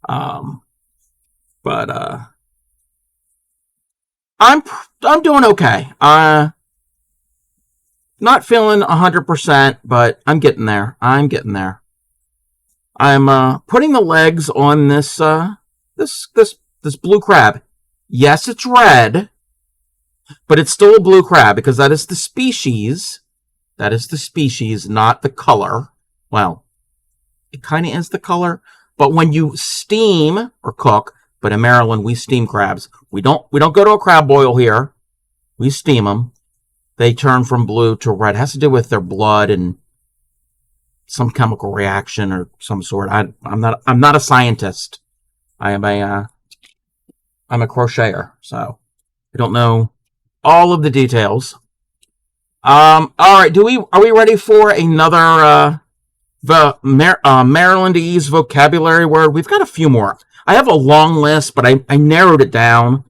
But I'm doing okay. Not feeling 100%, but I'm getting there. I'm putting the legs on this blue crab. Yes, it's red, but it's still a blue crab because that is the species. That is the species, not the color. Well, it kind of is the color, but when you steam or cook, but in Maryland we steam crabs. We don't go to a crab boil here. We steam them. They turn from blue to red. It has to do with their blood and some chemical reaction or some sort. I'm not a scientist. I'm a crocheter, so I don't know all of the details. All right. Are we ready for another Marylandese vocabulary word? We've got a few more. I have a long list, but I narrowed it down.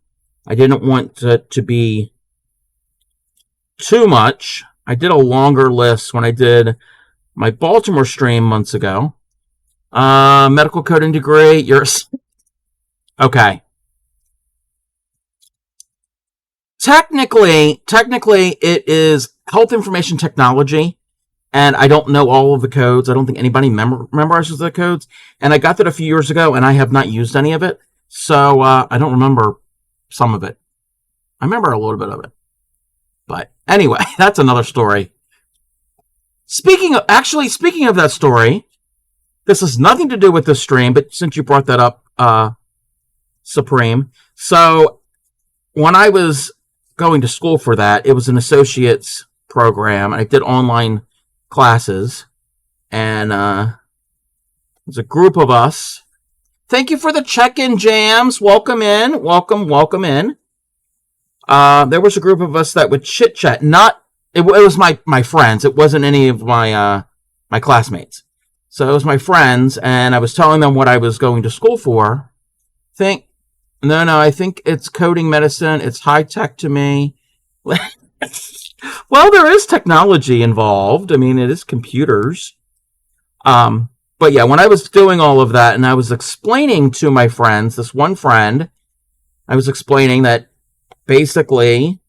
I didn't want it to be too much. I did a longer list when I did my Baltimore stream months ago. Medical coding degree. Okay. Technically, it is health information technology, and I don't know all of the codes. I don't think anybody memorizes the codes, and I got that a few years ago, and I have not used any of it, so I don't remember some of it. I remember a little bit of it, but anyway, that's another story. Speaking of that story, this has nothing to do with this stream, but since you brought that up, Supreme, so when I was going to school for that, it was an associate's program. I did online classes, and it was a group of us. Thank you for the check-in, Jams. Welcome in. Welcome in. There was a group of us that would chit-chat. It was my friends. It wasn't any of my classmates. So it was my friends, and I was telling them what I was going to school for. No, I think it's coding medicine. It's high tech to me. Well, there is technology involved. I mean, it is computers. But yeah, when I was doing all of that and I was explaining to my friends, this one friend, I was explaining that basically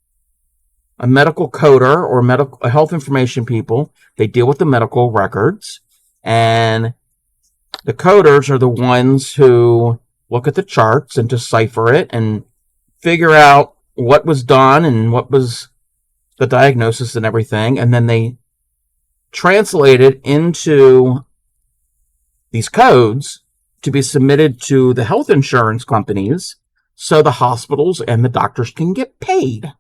a medical coder or a health information people, they deal with the medical records, and the coders are the ones who look at the charts and decipher it and figure out what was done and what was the diagnosis and everything. And then they translate it into these codes to be submitted to the health insurance companies so the hospitals and the doctors can get paid.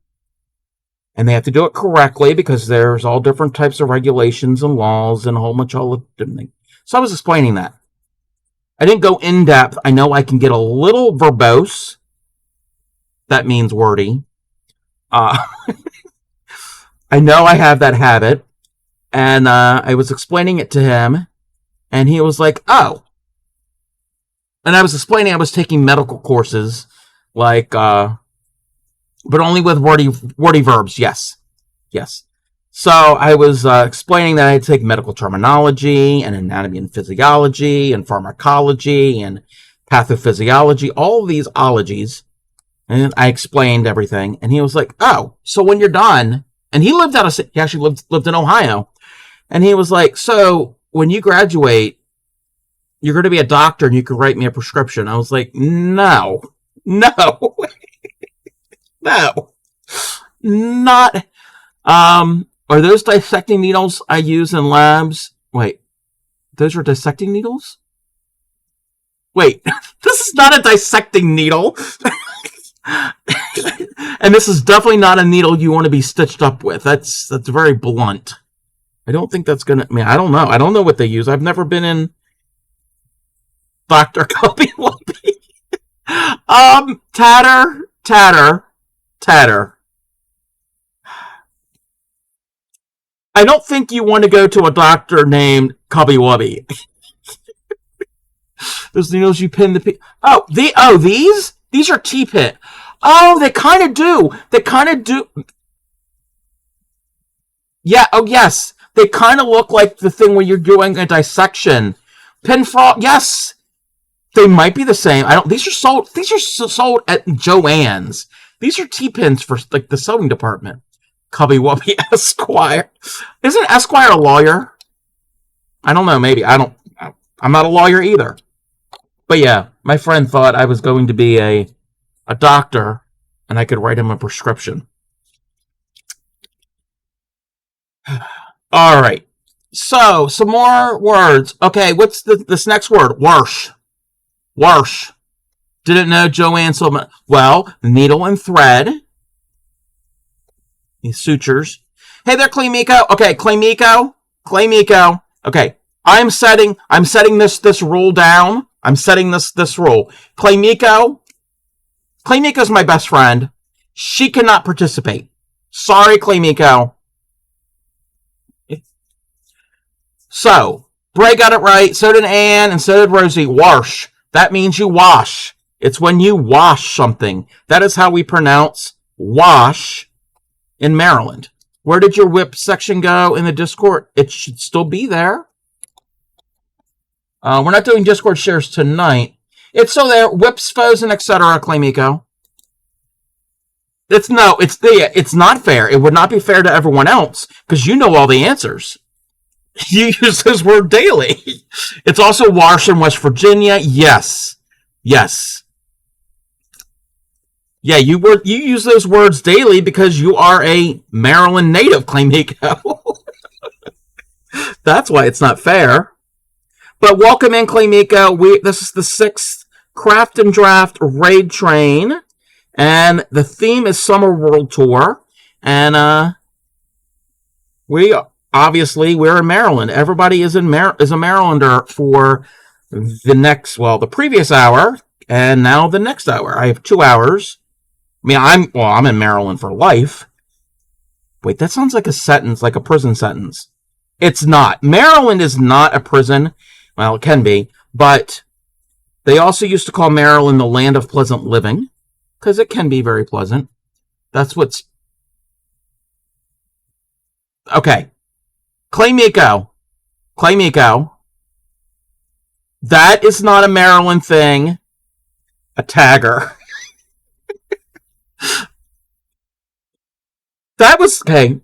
And they have to do it correctly because there's all different types of regulations and laws and a whole bunch of different things. So I was explaining that. I didn't go in depth. I know I can get a little verbose. That means wordy. I know I have that habit. And I was explaining it to him. And he was like, oh. And I was explaining I was taking medical courses. Like, but only with wordy verbs. Yes. So I was explaining that I had to take medical terminology and anatomy and physiology and pharmacology and pathophysiology, all of these ologies. And I explained everything. And he was like, oh, so when you're done, and he actually lived in Ohio. And he was like, so when you graduate, you're going to be a doctor and you can write me a prescription. I was like, no, not, are those dissecting needles I use in labs? Wait, those are dissecting needles? Wait, this is not a dissecting needle. And this is definitely not a needle you want to be stitched up with. That's very blunt. I don't think that's gonna, I don't know. I don't know what they use. I've never been in Dr. Cubby Lumpy. Tatter. I don't think you want to go to a doctor named Cubby Wubby. Those needles you pin the... these? These are T-pit. Oh, they kind of do. Yeah, oh, yes. They kind of look like the thing when you're doing a dissection. Pin frog, yes. They might be the same. These are sold at Joann's. These are T-pins for like the sewing department. Cubby Wubby Esquire. Isn't Esquire a lawyer? I don't know. Maybe. I'm not a lawyer either. But yeah, my friend thought I was going to be a doctor and I could write him a prescription. All right. So, some more words. Okay, what's this next word? Warsh. Warsh. Didn't know Joanne Silverman. Well, needle and thread. These sutures. Hey there, Claymiko. Okay, Claymiko. Okay, I'm setting this rule down. I'm setting this rule. Claymiko's my best friend. She cannot participate. Sorry, Claymiko. So, Bray got it right. So did Ann, and so did Rosie. Wash. That means you wash. It's when you wash something. That is how we pronounce wash in Maryland. Where did your whip section go in the Discord? It should still be there. We're not doing Discord shares tonight. It's still there. Whips, foes, and etc. Claymiko. It's not fair. It would not be fair to everyone else because you know all the answers. You use this word daily. It's also wash in West Virginia. Yes. Yeah, you use those words daily because you are a Maryland native, Claymiko. That's why it's not fair. But welcome in, Claymiko. This is the 6th Craft and Draft Raid Train, and the theme is Summer World Tour. And we're in Maryland. Everybody is a Marylander for the previous hour, and now the next hour. I have 2 hours. I mean, I'm in Maryland for life. Wait, that sounds like a sentence, like a prison sentence. It's not. Maryland is not a prison. Well, it can be, but they also used to call Maryland the land of pleasant living, because it can be very pleasant. That's what's... Okay. Claymiko. That is not a Maryland thing. A tagger. That was... Okay.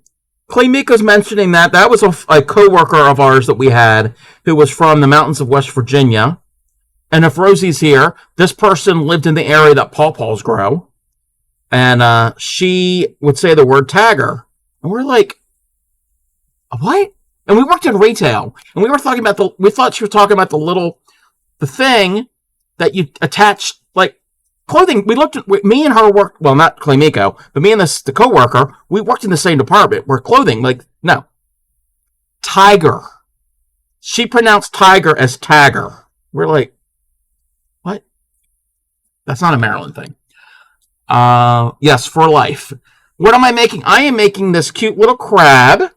Claymiko's mentioning that. That was a co-worker of ours that we had who was from the mountains of West Virginia. And if Rosie's here, this person lived in the area that pawpaws grow. And she would say the word tagger. And we're like, what? And we worked in retail, and we were talking about we thought she was talking about the thing that you attach, like, clothing. Me and her worked, well, not Claymiko, but me and the coworker, we worked in the same department, where clothing, no. Tiger. She pronounced tiger as tagger. We're like, what? That's not a Maryland thing. Yes, for life. What am I making? I am making this cute little crab.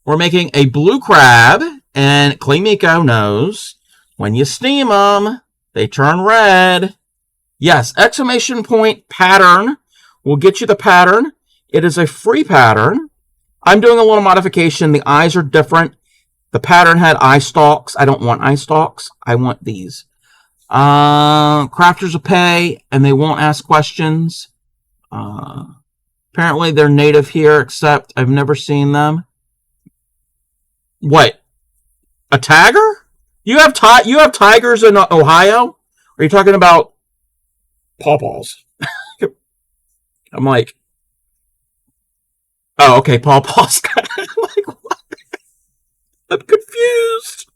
We're making a blue crab, and Claymiko knows when you steam them, they turn red. Yes, exclamation point pattern will get you the pattern. It is a free pattern. I'm doing a little modification. The eyes are different. The pattern had eye stalks. I don't want eye stalks. I want these. Crafters will pay, and they won't ask questions. Apparently, they're native here, except I've never seen them. What? A tagger? You have tigers in Ohio? Are you talking about pawpaws? I'm like, oh, okay, pawpaws. Like, what? I'm confused.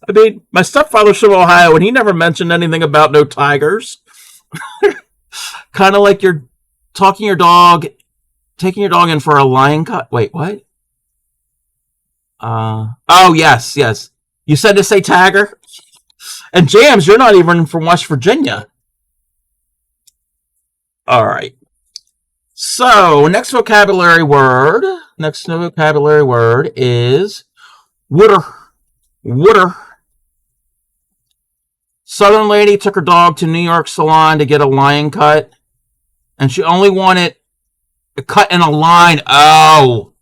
I mean, my stepfather's from Ohio, and he never mentioned anything about no tigers. Kind of like you're taking your dog in for a lion cut. Wait, what? Oh, yes. You said to say tagger? And Jams, you're not even from West Virginia. All right. So, next vocabulary word is wooder. Southern lady took her dog to New York salon to get a lion cut, and she only wanted a cut in a line. Oh.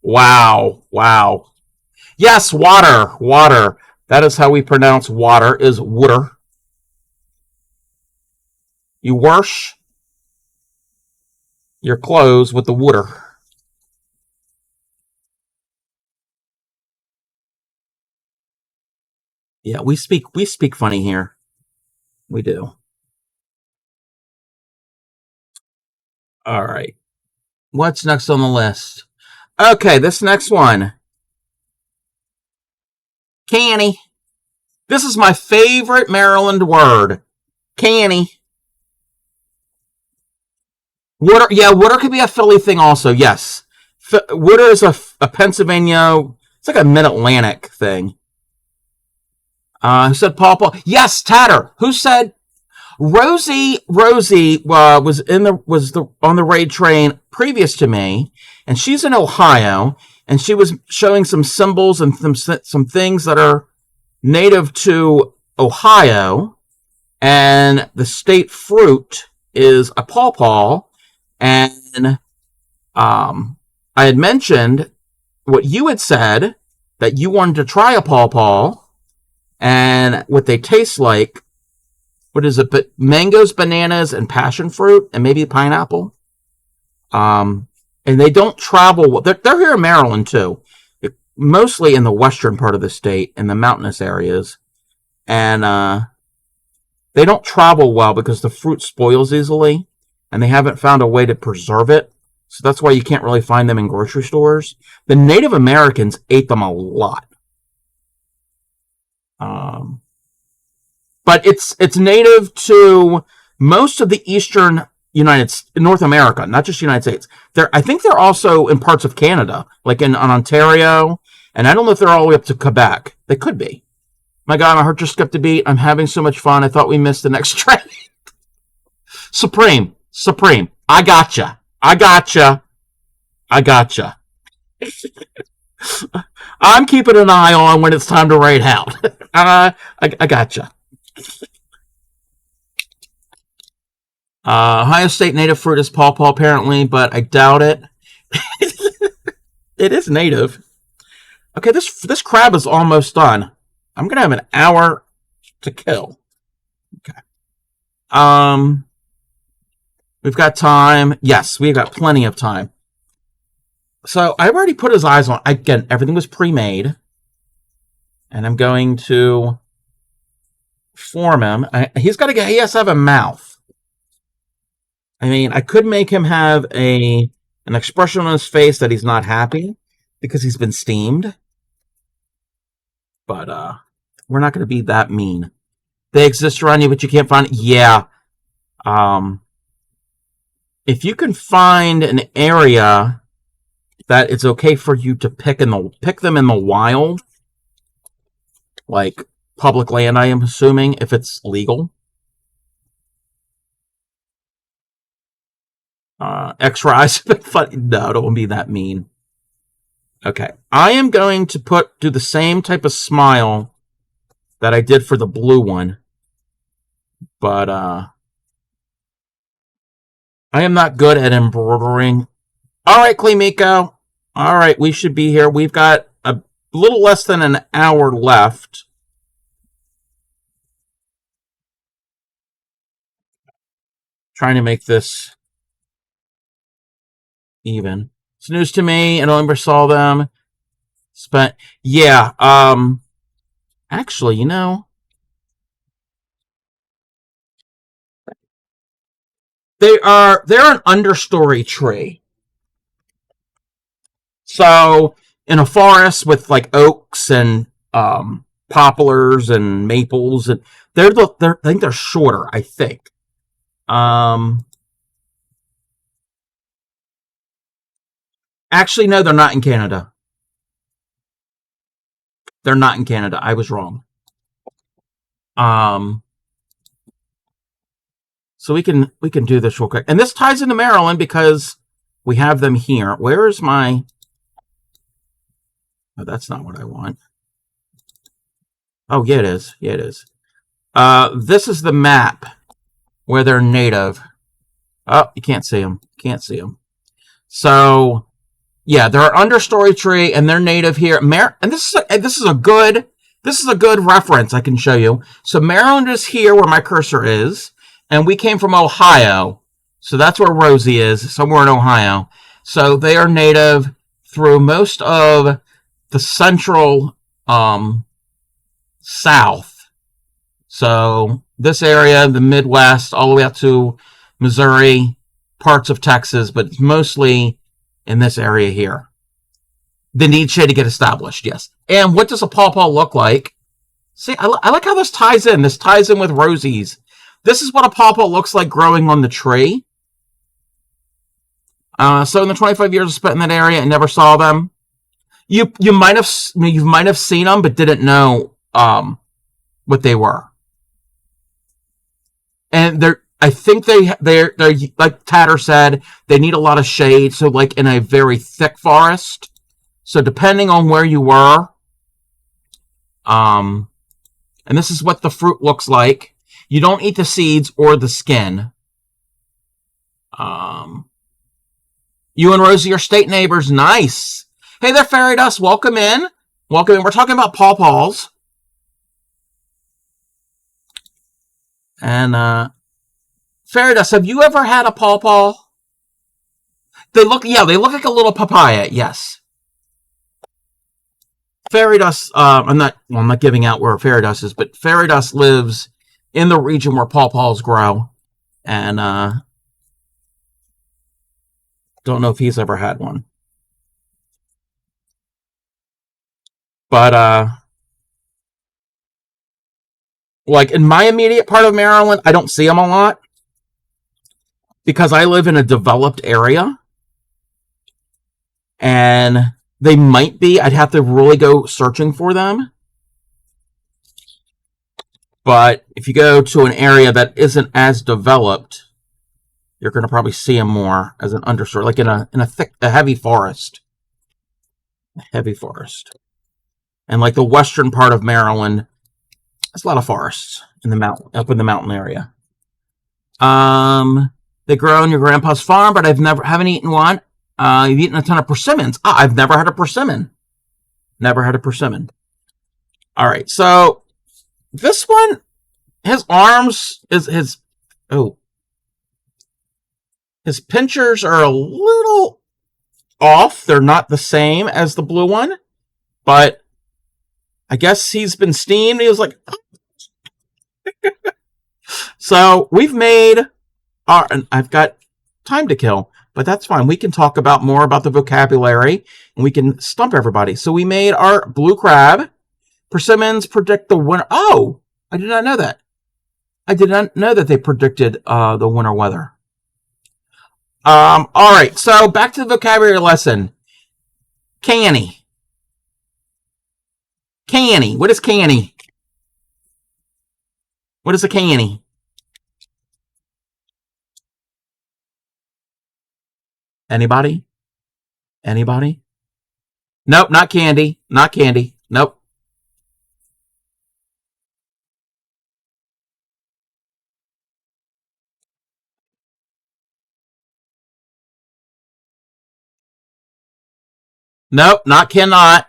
Wow. Yes, water. That is how we pronounce water, is wooder. You wash. your clothes with the water. Yeah, we speak funny here. We do. All right. What's next on the list? Okay, this next one. Canny. This is my favorite Maryland word. Canny. Water, yeah, water could be a Philly thing also, yes. Water is a Pennsylvania, it's like a mid-Atlantic thing. Who said Paul Paul? Yes, Tatter. Who said Rosie was on the raid train previous to me, and she's in Ohio, and she was showing some symbols and some things that are native to Ohio, and the state fruit is a pawpaw, and I had mentioned what you had said, that you wanted to try a pawpaw and what they taste like. What is it? But mangoes, bananas, and passion fruit, and maybe pineapple. And they don't travel. They're here in Maryland too, mostly in the western part of the state, in the mountainous areas, and they don't travel well because the fruit spoils easily, and they haven't found a way to preserve it. So that's why you can't really find them in grocery stores. The Native Americans ate them a lot. But it's native to most of the eastern North America, not just United States. I think they're also in parts of Canada, like in Ontario, and I don't know if they're all the way up to Quebec. They could be. My God, my heart just skipped a beat. I'm having so much fun. I thought we missed the next train. Supreme. I gotcha. I'm keeping an eye on when it's time to raid out. I gotcha. Ohio State native fruit is pawpaw, apparently, but I doubt it. It is native. Okay, this crab is almost done. I'm gonna have an hour to kill. Okay. We've got time. Yes, we've got plenty of time. So I've already put his eyes on. Again, everything was pre-made, and I'm going to form him. He has to have a mouth. I mean, I could make him have an expression on his face that he's not happy because he's been steamed. But we're not going to be that mean. They exist around you, but you can't find it. Yeah. If you can find an area that it's okay for you to pick them in the wild, like public land, I am assuming, if it's legal. Extra eyes. No, don't be that mean. Okay, I am going to do the same type of smile that I did for the blue one, but I am not good at embroidering. All right, Clemiko. All right, we should be here. We've got a little less than an hour left. Trying to make this even. It's news to me, and I never saw them. Yeah. Actually, they're an understory tree. So in a forest with like oaks and poplars and maples, and I think they're shorter. I think. Actually, no, they're not in Canada. They're not in Canada. I was wrong. So we can do this real quick, and this ties into Maryland because we have them here. Where is my? Oh, that's not what I want. Oh, yeah, it is. Yeah, it is. This is the map where they're native. Oh, you can't see them. Can't see them. So, yeah, they're an understory tree, and they're native here. And this is a good reference I can show you. So Maryland is here where my cursor is, and we came from Ohio. So that's where Rosie is, somewhere in Ohio. So they are native through most of the central South. So this area, the Midwest, all the way up to Missouri, parts of Texas, but it's mostly in this area here. They need shade to get established, yes. And what does a pawpaw look like? See, I like how this ties in. This ties in with Rosie's. This is what a pawpaw looks like growing on the tree. So in the 25 years I spent in that area, I never saw them. You might have seen them, but didn't know what they were. And I think they're like Tatter said, they need a lot of shade. So like in a very thick forest. So depending on where you were, and this is what the fruit looks like. You don't eat the seeds or the skin. You and Rosie are state neighbors. Nice. Hey there, Fairy Dust. Welcome in. Welcome in. We're talking about pawpaws. And Fairy Dust, have you ever had a pawpaw? They look like a little papaya. Yes. Fairy Dust. I'm not giving out where Fairy Dust is, but Fairy Dust lives in the region where pawpaws grow, and don't know if he's ever had one. But like in my immediate part of Maryland, I don't see them a lot because I live in a developed area, and they might be. I'd have to really go searching for them. But if you go to an area that isn't as developed, you're going to probably see them more as an understory, like in a heavy forest. A heavy forest. And like the western part of Maryland, there's a lot of forests in the mountain, up in the mountain area. They grow on your grandpa's farm, but haven't eaten one. You've eaten a ton of persimmons. I've never had a persimmon. Never had a persimmon. All right, so this one, his arms his pinchers are a little off. They're not the same as the blue one, but I guess he's been steamed. He was like, so we've made and I've got time to kill, but that's fine. We can talk about more about the vocabulary and we can stump everybody. So we made our blue crab. Persimmons predict the winter. Oh, I did not know that. I did not know that they predicted the winter weather. All right, so back to the vocabulary lesson. Canny. Canny. What is canny? What is a canny? Anybody? Anybody? Nope, not candy. Not candy. Nope. Nope, not cannot.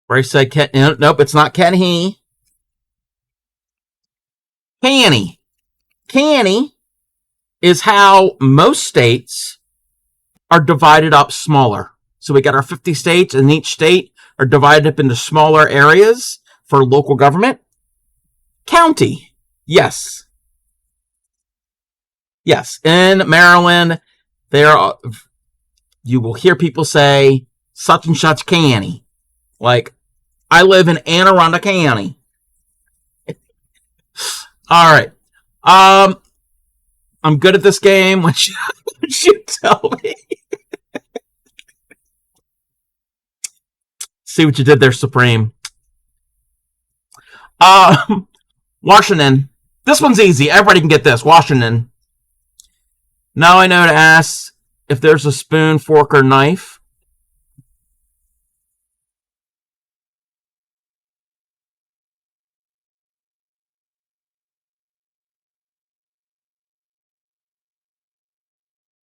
Ray said can. Nope, it's not can he. Canny. Canny is how most states are divided up smaller. So we got our 50 states, and each state are divided up into smaller areas for local government. County. Yes. Yes. In Maryland, you will hear people say such and such county. Like, I live in Anne Arundel County. All right. I'm good at this game. What you tell me? See what you did there, Supreme. Washington. This one's easy. Everybody can get this. Washington. Now I know to ask if there's a spoon, fork, or knife.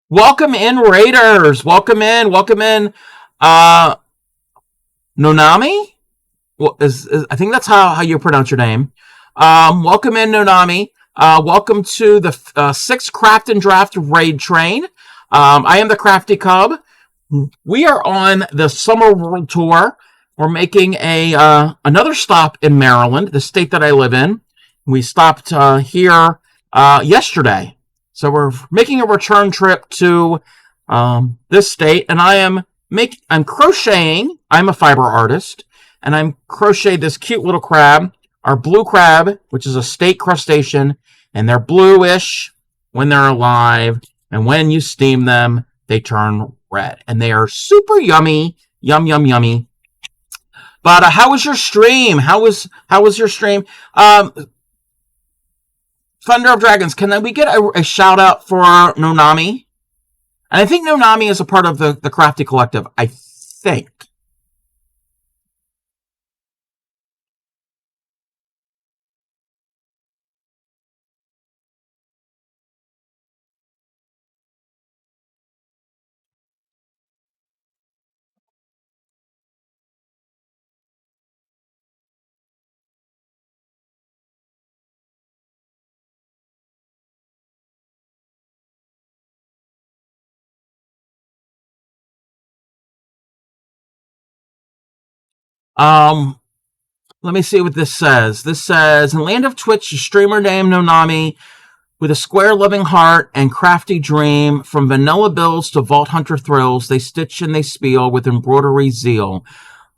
Welcome in, Raiders. Welcome in. Welcome in. Nonami? Well, I think that's how you pronounce your name. Welcome in, Nonami. Welcome to the 6th Craft and Draft Raid Train. I am the Crafty Cub. We are on the Summer World Tour. We're making another stop in Maryland, the state that I live in. We stopped here yesterday. So we're making a return trip to this state, and I'm crocheting. I'm a fiber artist, and I'm crocheted this cute little crab, our blue crab, which is a state crustacean, and they're bluish when they're alive, and when you steam them, they turn red, and they are super yummy, yummy. But how was your stream? How was your stream? Thunder of Dragons, can we get a shout out for Nonami? And I think Nonami is a part of the Crafty Collective, I think. Let me see what this says. This says, in Land of Twitch, a streamer named Nonami with a square loving heart and crafty dream, from vanilla bills to vault hunter thrills, they stitch and they spiel with embroidery zeal.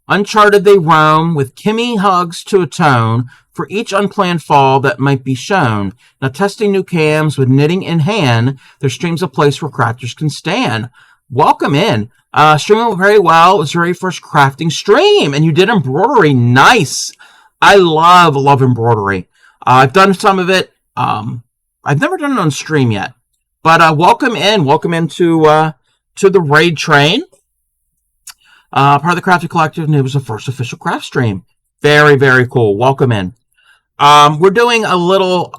Uncharted they roam with Kimmy hugs to atone for each unplanned fall that might be shown. Now testing new cams with knitting in hand, their stream's a place where crafters can stand. Welcome in. Streaming very well. It was your very first crafting stream, and you did embroidery. Nice. I love embroidery. I've done some of it. I've never done it on stream yet, but welcome in. Welcome into to the Raid Train. Part of the Crafty Collective, and it was the first official craft stream. Very, very cool. Welcome in. We're doing a little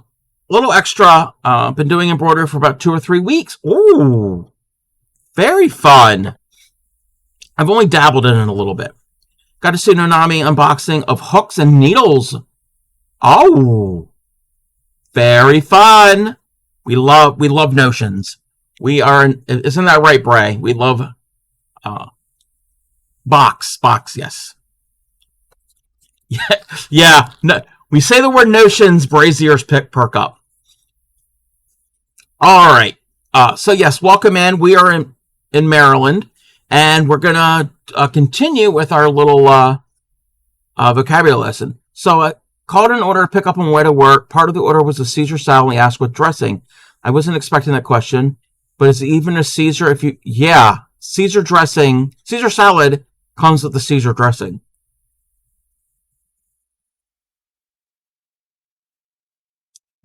extra. Been doing embroidery for about 2 or 3 weeks. Ooh, very fun. I've only dabbled in it a little bit. Got to see Nonami unboxing of hooks and needles. Oh, very fun. We love notions. We are, isn't that right, Bray? We love box, yes. Yeah. No, we say the word notions, Bray's ears perk up. All right. So yes, welcome in. We are in Maryland. And we're going to continue with our little vocabulary lesson. So I called an order to pick up on way to work. Part of the order was a Caesar salad, and he asked what dressing. I wasn't expecting that question, but is it even a Caesar if you... Yeah, Caesar dressing. Caesar salad comes with the Caesar dressing.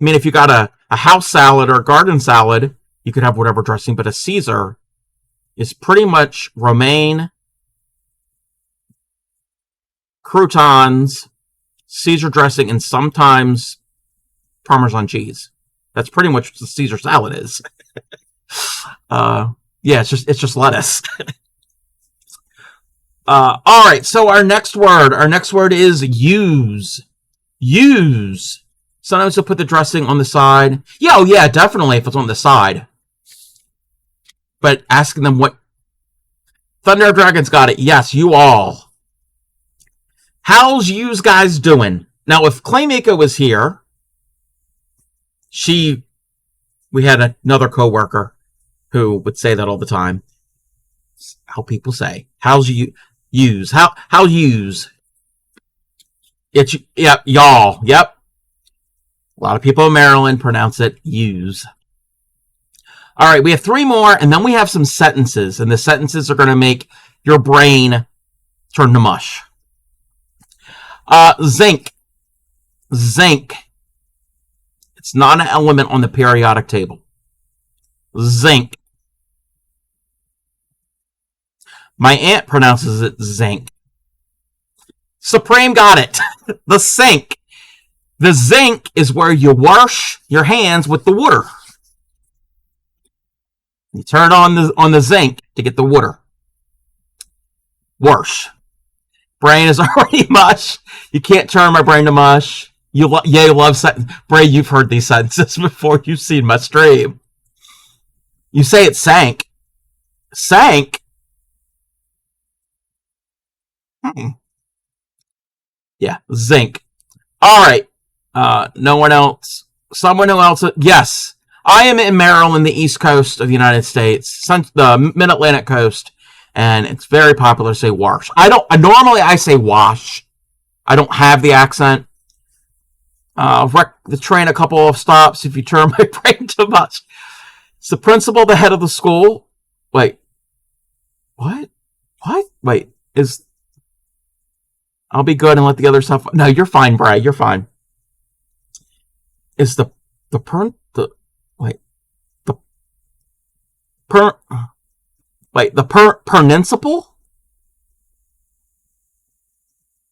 I mean, if you got a house salad or a garden salad, you could have whatever dressing, but a Caesar is pretty much romaine, croutons, Caesar dressing, and sometimes Parmesan cheese. That's pretty much what the Caesar salad is. Yeah, it's just lettuce. All right, so our next word is use. Use. Sometimes you'll put the dressing on the side. Yeah, oh yeah, definitely if it's on the side. But asking them what... Thunder of Dragons got it. Yes, you all. How's yous guys doing? Now, if Claymaker was here, we had another coworker who would say that all the time. How people say, how's yous? How yous? It's, yep, y'all. Yep. A lot of people in Maryland pronounce it yous. All right, we have 3 more, and then we have some sentences, and the sentences are going to make your brain turn to mush. Zinc. Zinc. It's not an element on the periodic table. Zinc. My aunt pronounces it zinc. Supreme got it. The sink. The zinc is where you wash your hands with the water. You turn on the zinc to get the water. Wash. Brain is already mush. You can't turn my brain to mush. You love sentence. Bray, you've heard these sentences before. You've seen my stream. You say it sank. Sank? Yeah, zinc. All right. No one else. Someone who else. Yes. I am in Maryland, the East Coast of the United States, the Mid-Atlantic coast, and it's very popular to say wash. Normally I say wash. I don't have the accent. Wreck the train a couple of stops if you turn my brain too much. Is the principal the head of the school? Wait. What? Wait. I'll be good and let the other stuff. No, you're fine, Bray. You're fine. Is the principal?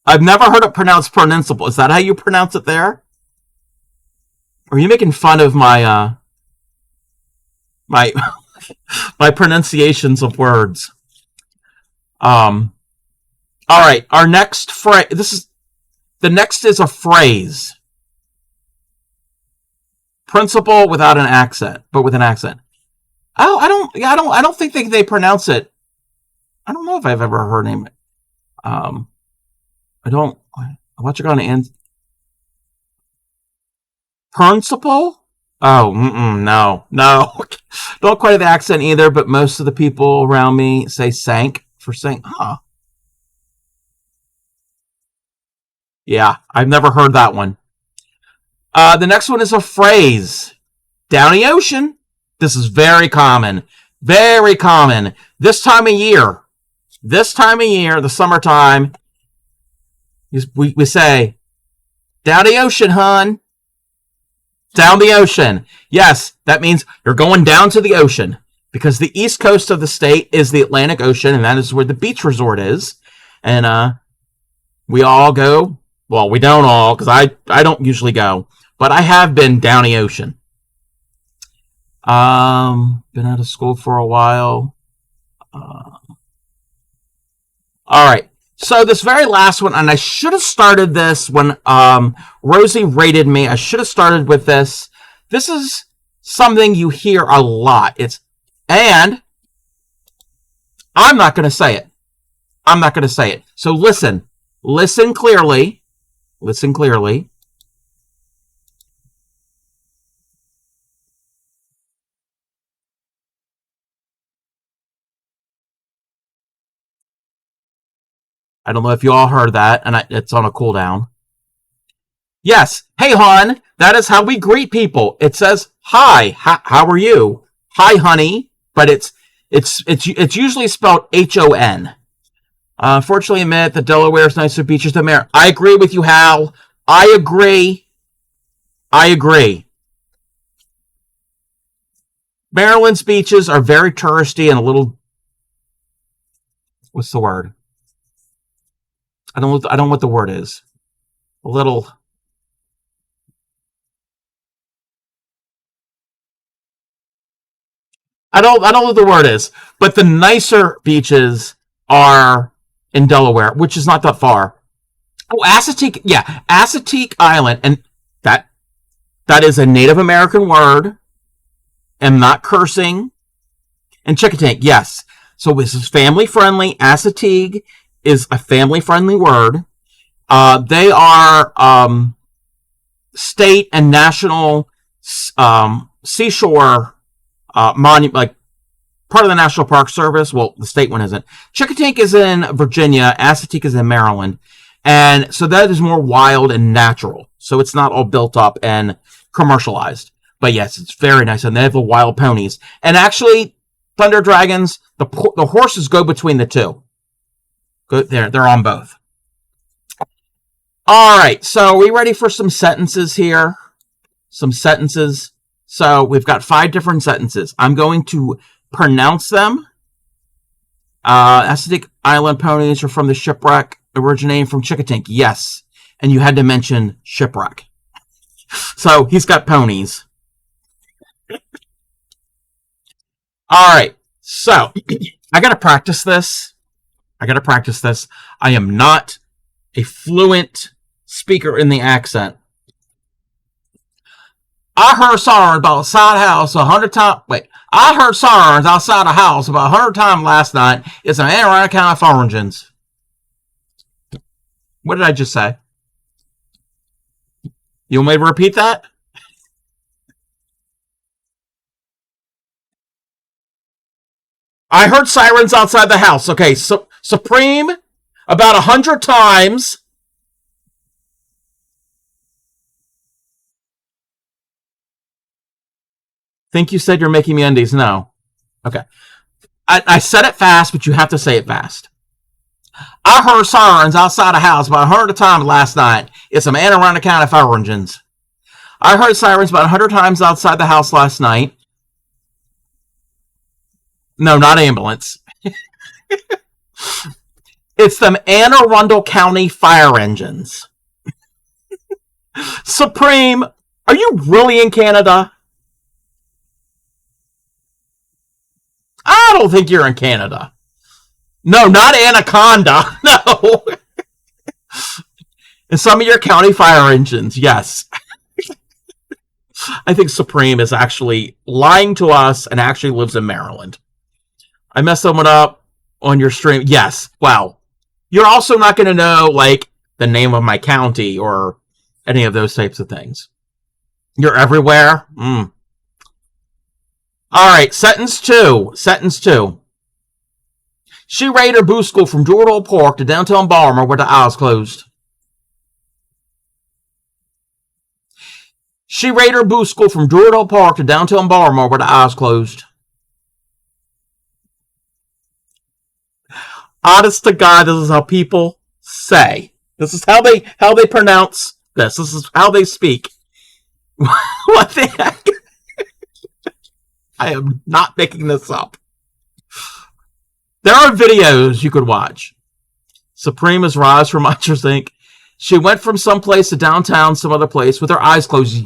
I've never heard it pronounced principal. Is that how you pronounce it there? Or are you making fun of my my pronunciations of words? All right, our next phrase. The next is a phrase. Principal without an accent, but with an accent. Oh, I don't think they pronounce it. I don't know if I've ever heard him. I don't. What's it going to end? Principal? Oh, no. Don't quite have the accent either, but most of the people around me say sank for saying, huh. Yeah, I've never heard that one. The next one is a phrase. Down the ocean. This is very common. Very common. This time of year, the summertime, we say, down the ocean, hun. Down the ocean. Yes, that means you're going down to the ocean. Because the east coast of the state is the Atlantic Ocean, and that is where the beach resort is. And we all go. Well, we don't all, because I don't usually go. But I have been down the ocean. Been out of school for a while. All right. So this very last one, and I should have started this when Rosie rated me. I should have started with this. This is something you hear a lot. And I'm not going to say it. I'm not going to say it. So listen. Listen clearly. Listen clearly. I don't know if you all heard that, and it's on a cooldown. Yes. Hey, hon. That is how we greet people. It says, hi. How are you? Hi, honey. But it's usually spelled H-O-N. Unfortunately, admit that Delaware is nicer beaches than Maryland. I agree with you, Hal. I agree. Maryland's beaches are very touristy and a little. What's the word? I don't know what the word is. A little. I don't know what the word is. But the nicer beaches are in Delaware, which is not that far. Oh, Assateague. Yeah, Assateague Island. And that is a Native American word. I'm not cursing. And Chickatank, yes. So this is family friendly. Assateague is a family friendly word. They are state and national seashore monument, like part of the National Park Service. Well, the state one isn't. Chickatank is in Virginia. Assateague is in Maryland. And so that is more wild and natural. So it's not all built up and commercialized. But yes, it's very nice. And they have the wild ponies. And actually, Thunder Dragons, the horses go between the two. Good, they're on both. All right, so are we ready for some sentences here? Some sentences. So we've got 5 different sentences. I'm going to pronounce them. Assateague Island ponies are from the shipwreck, originating from Chickatank. Yes, and you had to mention shipwreck. So he's got ponies. All right, so I got to practice this. I am not a fluent speaker in the accent. I heard sirens outside the house 100 times. Wait, I heard sirens outside the house about 100 times last night. It's an Anne Arundel County fire engines. What did I just say? You want me to repeat that? I heard sirens outside the house. Okay, so Supreme about 100 times. Think you said you're making me undies? No. Okay. I said it fast, but you have to say it fast. I heard sirens outside the house about 100 times last night. It's some Anne Arundel County fire engines. I heard sirens about 100 times outside the house last night. No, not ambulance. It's them Anne Arundel County fire engines. Supreme, are you really in Canada? I don't think you're in Canada. No, not Anaconda. No. And some of your county fire engines, yes. I think Supreme is actually lying to us and actually lives in Maryland. I messed someone up on your stream. Yes. Wow. You're also not going to know, like, the name of my county or any of those types of things. You're everywhere? All right, sentence two. She raided her boo school from Jordan Park to downtown Baltimore with the eyes closed. She raided her boo school from Jordan Park to downtown Baltimore with the eyes closed. Honest to God, this is how people say. This is how they pronounce this. This is how they speak. What the heck? I am not making this up. There are videos you could watch. Supreme is Roz from Monsters Inc. She went from someplace to downtown, some other place, with her eyes closed.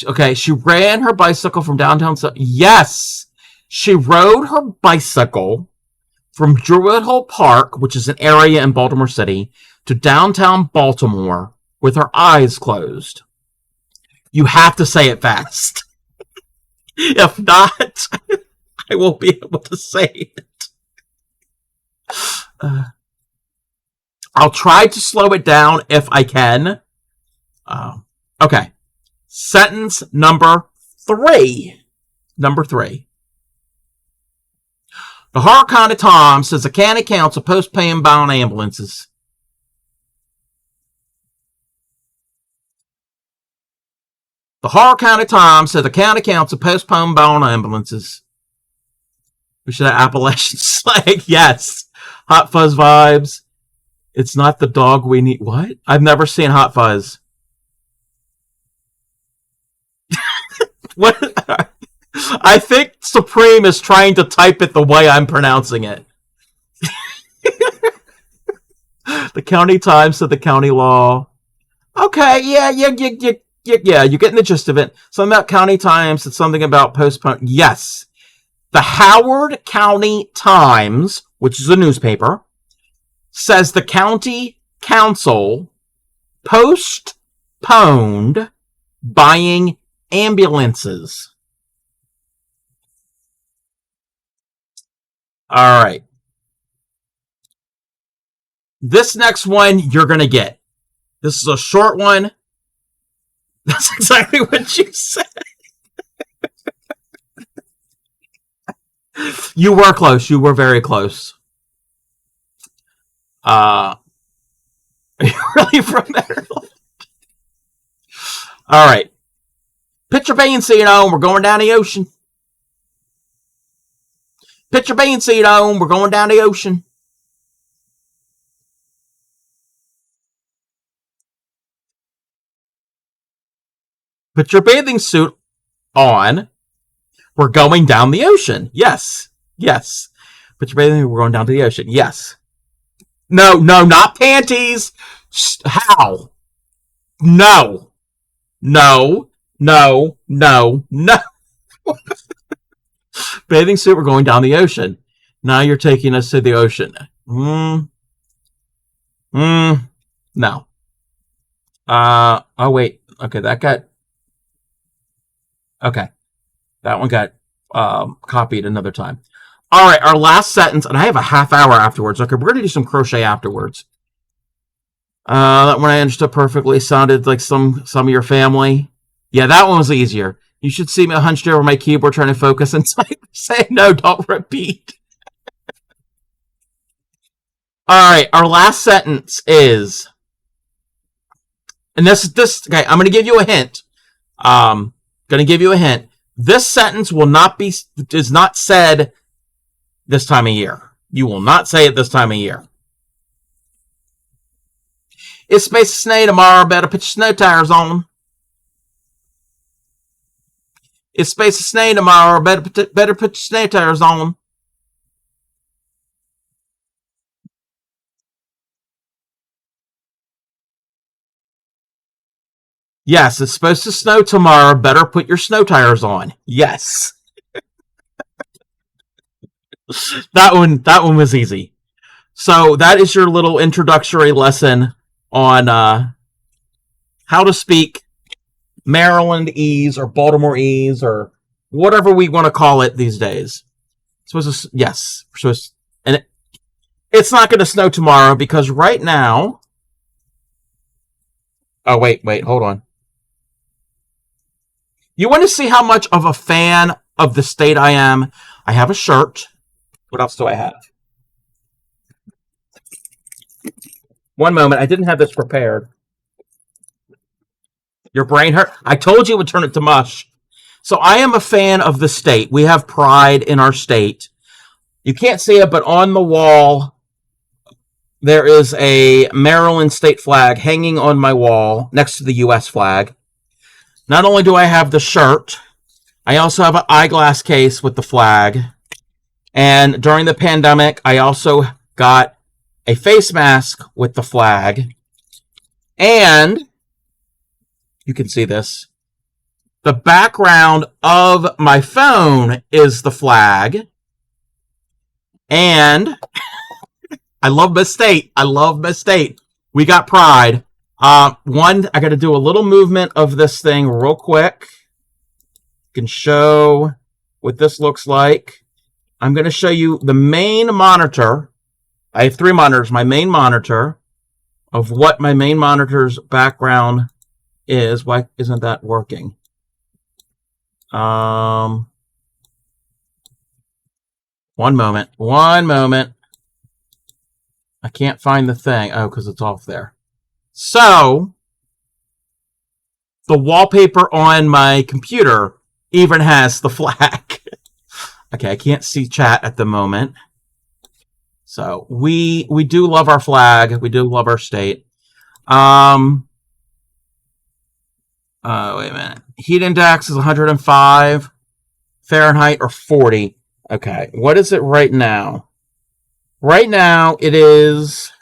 Okay, she ran her bicycle from downtown. Yes, she rode her bicycle from Druid Hole Park, which is an area in Baltimore City, to downtown Baltimore with her eyes closed. You have to say it fast. If not, I won't be able to say it. I'll try to slow it down if I can. Okay. Sentence number 3. Number 3. The Horror County Times says the county council postponed bound ambulances. The Horror County Times said the county council postponed bound ambulances. We should have Appalachian slang. Yes. Hot Fuzz vibes. It's not the dog we need. What? I've never seen Hot Fuzz. What? I think Supreme is trying to type it the way I'm pronouncing it. The County Times said the county law. Okay, yeah, you're getting the gist of it. Something about County Times said something about postpone. Yes. The Howard County Times, which is a newspaper, says the county council postponed buying ambulances. All right. This next one you're going to get. This is a short one. That's exactly what you said. You were close. You were very close. Are you really from Maryland? All right. Picture B and C on. We're going down the ocean. Picture B and C on. We're going down the ocean. Put your bathing suit on. We're going down the ocean. Yes. Yes. Put your bathing suit. We're going down to the ocean. Yes. No, not panties. How? No. Bathing suit, we're going down the ocean. Now you're taking us to the ocean. No. Oh, wait. Okay, that got... Okay. That one got copied another time. All right, our last sentence, and I have a half hour afterwards. Okay, we're going to do some crochet afterwards. That one I understood perfectly. Sounded like some of your family. Yeah, that one was easier. You should see me hunched over my keyboard trying to focus and type. Say no, don't repeat. All right, our last sentence is, and this. Okay, I'm going to give you a hint. Going to give you a hint. This sentence is not said this time of year. You will not say it this time of year. It's supposed to snow tomorrow. Better put your snow tires on. It's supposed to snow tomorrow. Better put your snow tires on. Yes, it's supposed to snow tomorrow. Better put your snow tires on. Yes. That one was easy. So that is your little introductory lesson on how to speak Marylandese or Baltimoreese or whatever we want to call it these days. Yes. And it's not going to snow tomorrow because right now... Oh, wait, hold on. You want to see how much of a fan of the state I am? I have a shirt. What else do I have? One moment. I didn't have this prepared. Your brain hurt? I told you it would turn it to mush. So I am a fan of the state. We have pride in our state. You can't see it, but on the wall, there is a Maryland state flag hanging on my wall next to the U.S. flag. Not only do I have the shirt, I also have an eyeglass case with the flag. And during the pandemic, I also got a face mask with the flag. And you can see this. The background of my phone is the flag. And I love my state. We got pride. I got to do a little movement of this thing real quick. You can show what this looks like. I'm going to show you the main monitor. I have 3 monitors. My main monitor of what my main monitor's background is. Why isn't that working? One moment. I can't find the thing. Oh, because it's off there. So, the wallpaper on my computer even has the flag. Okay, I can't see chat at the moment. So, we do love our flag. We do love our state. Wait a minute. Heat index is 105 Fahrenheit or 40. Okay, what is it right now? Right now, it is...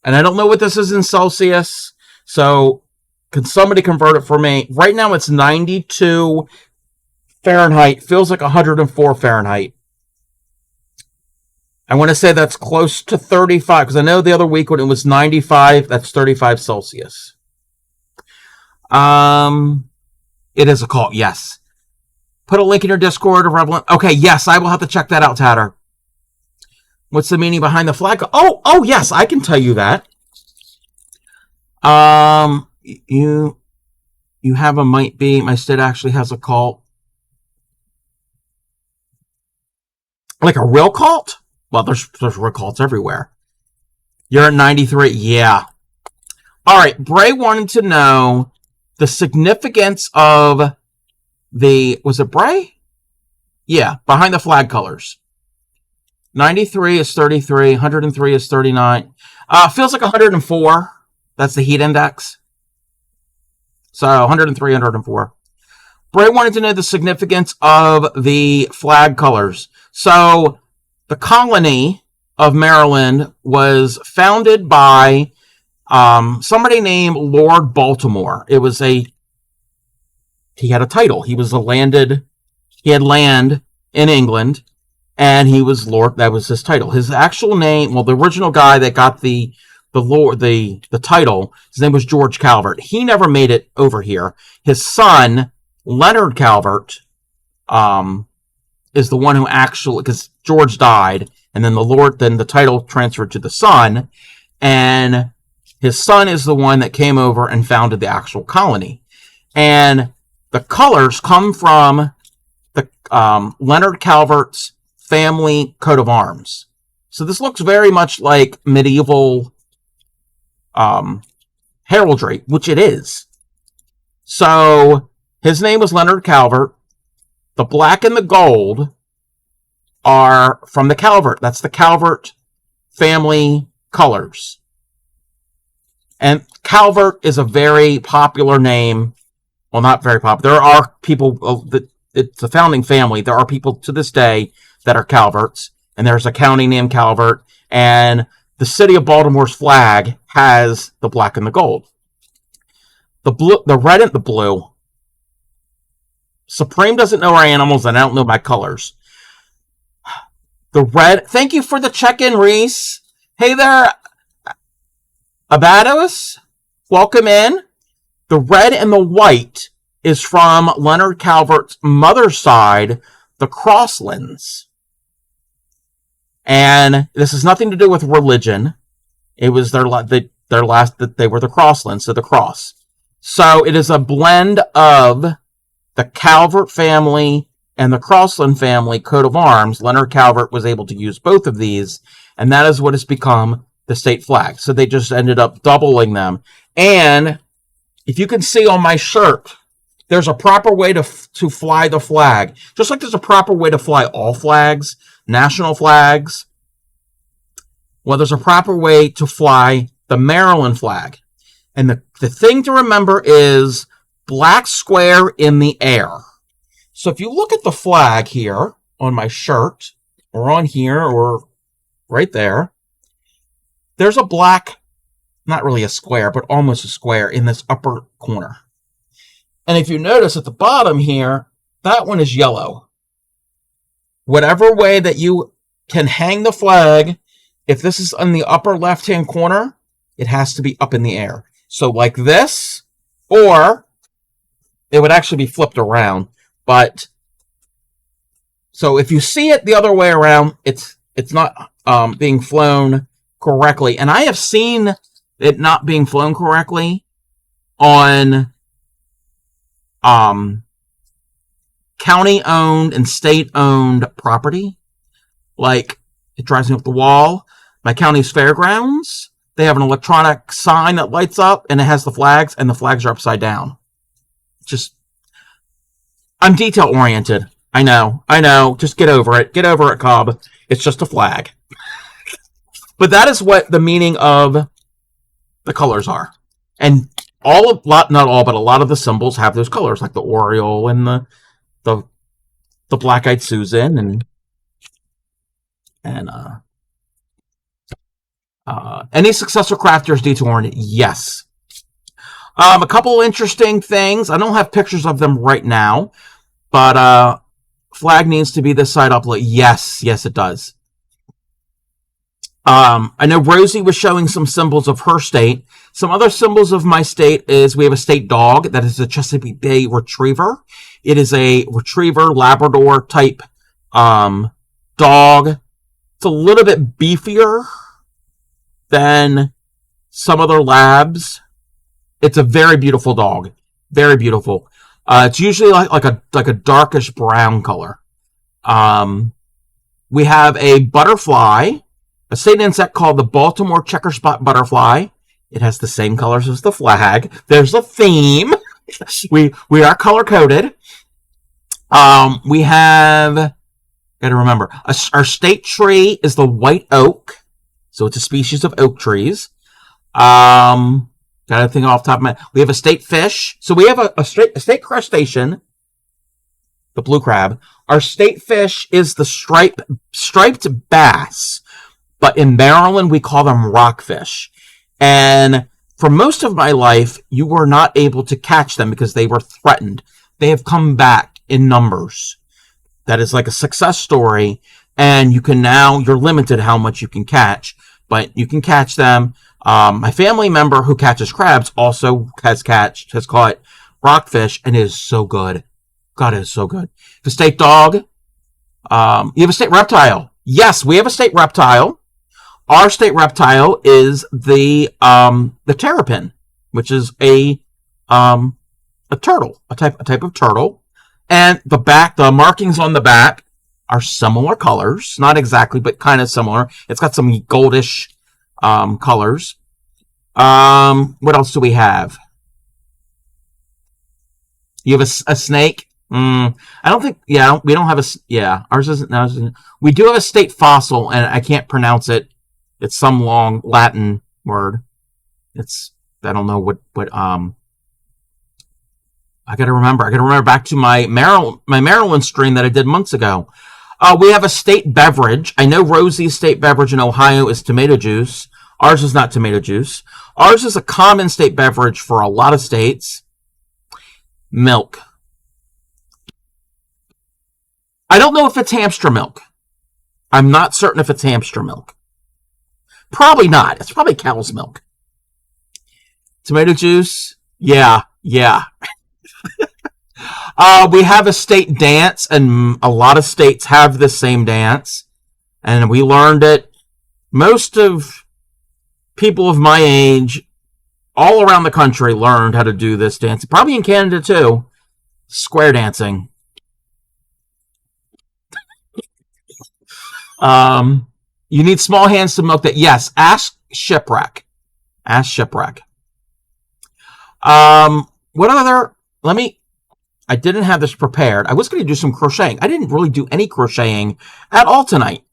And I don't know what this is in Celsius, so can somebody convert it for me? Right now it's 92 Fahrenheit. Feels like 104 Fahrenheit. I want to say that's close to 35, because I know the other week when it was 95, that's 35 Celsius. It is a cult, yes. Put a link in your Discord of Revelant. Okay, yes, I will have to check that out, Tatter. What's the meaning behind the flag? Oh, yes, I can tell you that. You have a might be. My state actually has a cult. Like a real cult? Well, there's real cults everywhere. You're at 93. Yeah. All right. Bray wanted to know the significance of was it Bray? Yeah, behind the flag colors. 93 is 33. 103 is 39. Feels like 104. That's the heat index. So 103, 104. Bray wanted to know the significance of the flag colors. So the colony of Maryland was founded by somebody named Lord Baltimore. He had a title. He had land in England. And he was Lord. That was his title. His actual name, well, the original guy that got the title, his name was George Calvert. He never made it over here. His son Leonard Calvert is the one who actually, because George died, and then the title transferred to the son, and his son is the one that came over and founded the actual colony. And the colors come from the Leonard Calvert's family coat of arms. So this looks very much like medieval heraldry, which it is. So his name was Leonard Calvert. The black and the gold are from the Calvert. That's the Calvert family colors. And Calvert is a very popular name. Well, not very popular. There are people it's a founding family. There are people to this day that are Calverts, and there's a county named Calvert, and the city of Baltimore's flag has the black and the gold. The red and the blue. Supreme doesn't know our animals, and I don't know my colors. The red, thank you for the check-in, Reese. Hey there, Abados. Welcome in. The red and the white is from Leonard Calvert's mother's side, the Crosslands. And this has nothing to do with religion. It was they were the Crosslands, so the cross. So it is a blend of the Calvert family and the Crossland family coat of arms. Leonard Calvert was able to use both of these, and that is what has become the state flag. So they just ended up doubling them. And if you can see on my shirt, there's a proper way to fly the flag. Just like there's a proper way to fly all flags, national flags. Well, there's a proper way to fly the Maryland flag. And the thing to remember is black square in the air. So if you look at the flag here on my shirt, or on here, or right there, there's a black, not really a square, but almost a square in this upper corner. And if you notice at the bottom here, that one is yellow. Whatever way that you can hang the flag, if this is in the upper left-hand corner, it has to be up in the air. So like this, or it would actually be flipped around. But so if you see it the other way around, it's not being flown correctly. And I have seen it not being flown correctly on county-owned and state-owned property. Like, it drives me up the wall. My county's fairgrounds, they have an electronic sign that lights up, and it has the flags, and the flags are upside down. I'm detail-oriented. I know. Just get over it. Get over it, Cobb. It's just a flag. But that is what the meaning of the colors are. And not all, but a lot of the symbols have those colors, like the Oriole and the Black-Eyed Susan and any successor crafters detoured? Yes. A couple interesting things. I don't have pictures of them right now, but flag needs to be this side up. Yes, it does. I know Rosie was showing some symbols of her state. Some other symbols of my state is we have a state dog that is a Chesapeake Bay Retriever. It is a Retriever Labrador type dog. It's a little bit beefier than some other labs. It's a very beautiful dog. Very beautiful. It's usually like a darkish brown color. We have a butterfly, a state insect called the Baltimore checker spot butterfly. It has the same colors as the flag. There's a theme. We are color coded. We have, gotta remember, our state tree is the white oak. So it's a species of oak trees. Gotta think off the top of my head. We have a state fish. So we have a state crustacean, the blue crab. Our state fish is the striped bass. But in Maryland, we call them rockfish. And for most of my life, you were not able to catch them because they were threatened. They have come back in numbers. That is like a success story. And you're limited how much you can catch. But you can catch them. My family member who catches crabs also has caught rockfish and is so good. God, it is so good. The state dog. You have a state reptile. Yes, we have a state reptile. Our state reptile is the terrapin, which is a turtle, a type of turtle. And the markings on the back are similar colors, not exactly, but kind of similar. It's got some goldish colors. What else do we have? You have a snake. I don't think. Yeah, we don't have ours isn't. We do have a state fossil, and I can't pronounce it. It's some long Latin word. I don't know what. I gotta remember back to my Maryland stream that I did months ago. We have a state beverage. I know Rosie's state beverage in Ohio is tomato juice. Ours is not tomato juice. Ours is a common state beverage for a lot of states. Milk. I don't know if it's hamster milk. I'm not certain if it's hamster milk. Probably not. It's probably cow's milk. Tomato juice? Yeah. We have a state dance, and a lot of states have the same dance. And we learned it. Most of people of my age all around the country learned how to do this dance. Probably in Canada, too. Square dancing. You need small hands to milk that. Yes, ask Shipwreck. What other... I didn't have this prepared. I was going to do some crocheting. I didn't really do any crocheting at all tonight.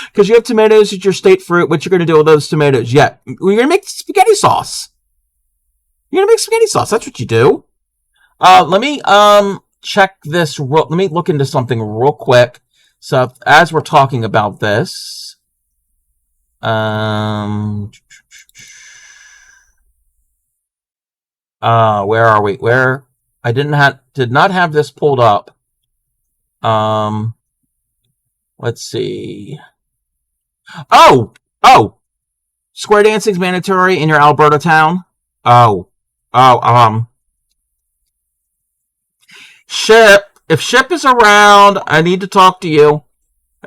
Because you have tomatoes as your state fruit. What you're going to do with those tomatoes? Yeah, you're going to make spaghetti sauce. That's what you do. Let me check this. Let me look into something real quick. So as we're talking about this, where are we? Where I did not have this pulled up. Let's see. Oh, square dancing's mandatory in your Alberta town. If Ship is around, I need to talk to you.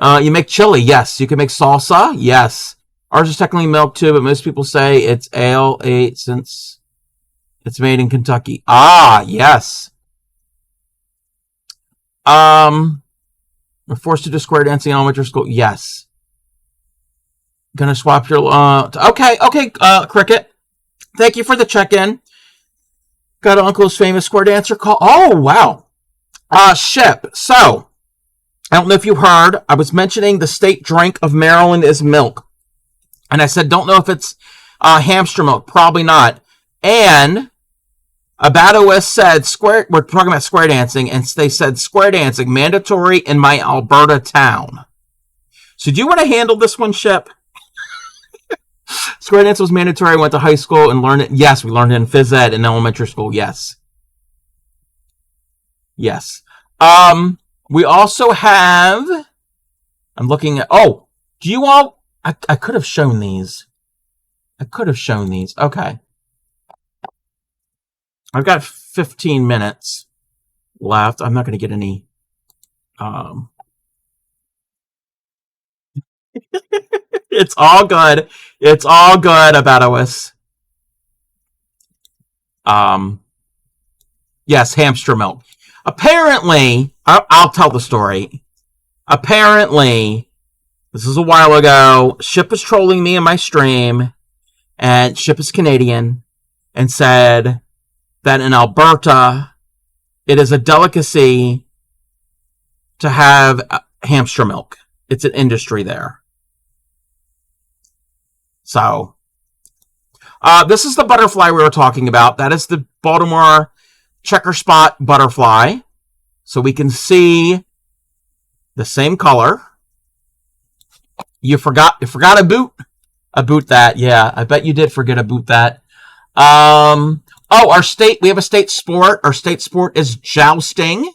You make chili, yes. You can make salsa, yes. Ours is technically milk too, but most people say it's ale since it's made in Kentucky. Ah, yes. We're forced to do square dancing in elementary school. Yes. Gonna swap your okay, Cricket. Thank you for the check-in. Got Uncle's famous square dancer call. Oh, wow. Ship. So, I don't know if you heard, I was mentioning the state drink of Maryland is milk. And I said, don't know if it's hamster milk. Probably not. And Abato said, we're talking about square dancing, and they said square dancing mandatory in my Alberta town. So do you want to handle this one, Ship? Square dance was mandatory. I went to high school and learned it. Yes, we learned it in phys ed in elementary school. Yes. We also have, I'm looking at, do you all, I could have shown these. Okay. I've got 15 minutes left. I'm not going to get any, It's all good. Abato. Yes, hamster milk. Apparently, I'll tell the story. Apparently, this is a while ago, Ship was trolling me in my stream, and Ship is Canadian, and said that in Alberta, it is a delicacy to have hamster milk. It's an industry there. So, this is the butterfly we were talking about. That is the Baltimore checker spot butterfly. So we can see the same color. You forgot a boot that. Yeah, I bet you did forget a boot that. Our state, we have a state sport. Our state sport is jousting.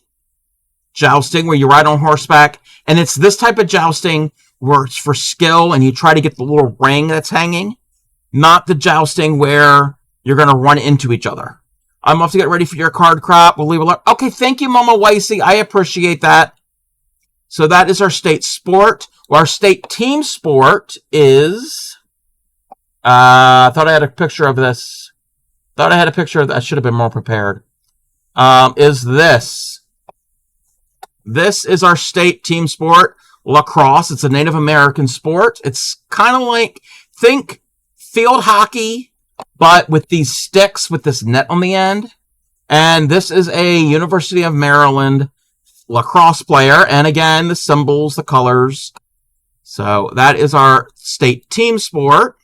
Jousting, where you ride on horseback. And it's this type of jousting where it's for skill and you try to get the little ring that's hanging. Not the jousting where you're going to run into each other. I'm off to get ready for your card crop. We'll leave it. Okay, thank you, Mama Weissy. I appreciate that. So that is our state sport. Well, our state team sport is... I thought I had a picture of this. Thought I had a picture of that. I should have been more prepared. Is this. This is our state team sport, lacrosse. It's a Native American sport. It's kind of like, think field hockey, but with these sticks with this net on the end. And this is a University of Maryland lacrosse player. And again, the symbols, the colors. So that is our state team sport.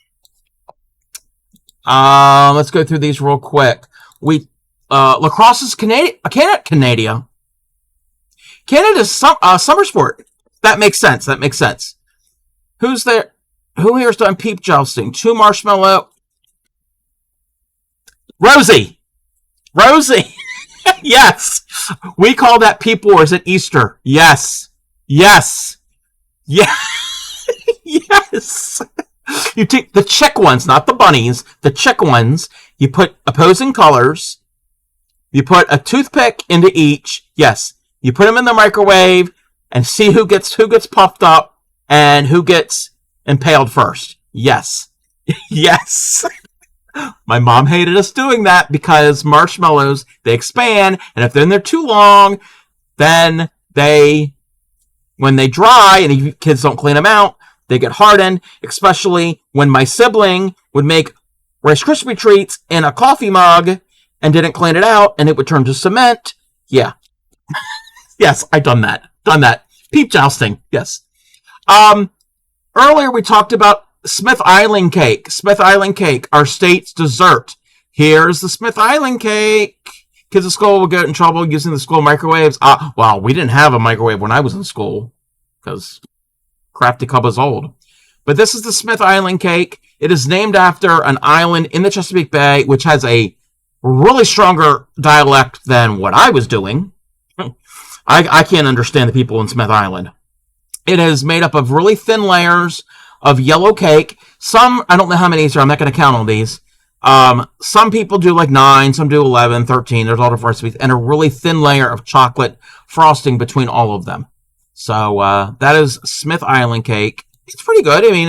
Let's go through these real quick. Lacrosse is Canada. Canada's summer sport. That makes sense. That makes sense. Who's there? Who here's done peep jousting? 2 marshmallow. Rosie. Yes. We call that peep wars at Easter. Yes. Yeah. Yes. You take the chick ones, not the bunnies, the chick ones. You put opposing colors. You put a toothpick into each. Yes. You put them in the microwave and see who gets puffed up and who gets impaled first. Yes. Yes. My mom hated us doing that because marshmallows, they expand, and if they're in there too long, then when they dry and the kids don't clean them out, they get hardened, especially when my sibling would make Rice Krispie treats in a coffee mug and didn't clean it out, and it would turn to cement. Yeah. Yes, I done that. Peep jousting. Yes. Earlier we talked about Smith Island cake. Smith Island cake, our state's dessert. Here's the Smith Island cake. Kids at school will get in trouble using the school microwaves. Well, we didn't have a microwave when I was in school because Crafty Cub is old. But this is the Smith Island cake. It is named after an island in the Chesapeake Bay, which has a really stronger dialect than what I was doing. I can't understand the people in Smith Island. It is made up of really thin layers of yellow cake. Some, I don't know how many these are. I'm not going to count all these. Some people do like 9, some do 11, 13. There's all different recipes. And a really thin layer of chocolate frosting between all of them. So that is Smith Island cake. It's pretty good. I mean,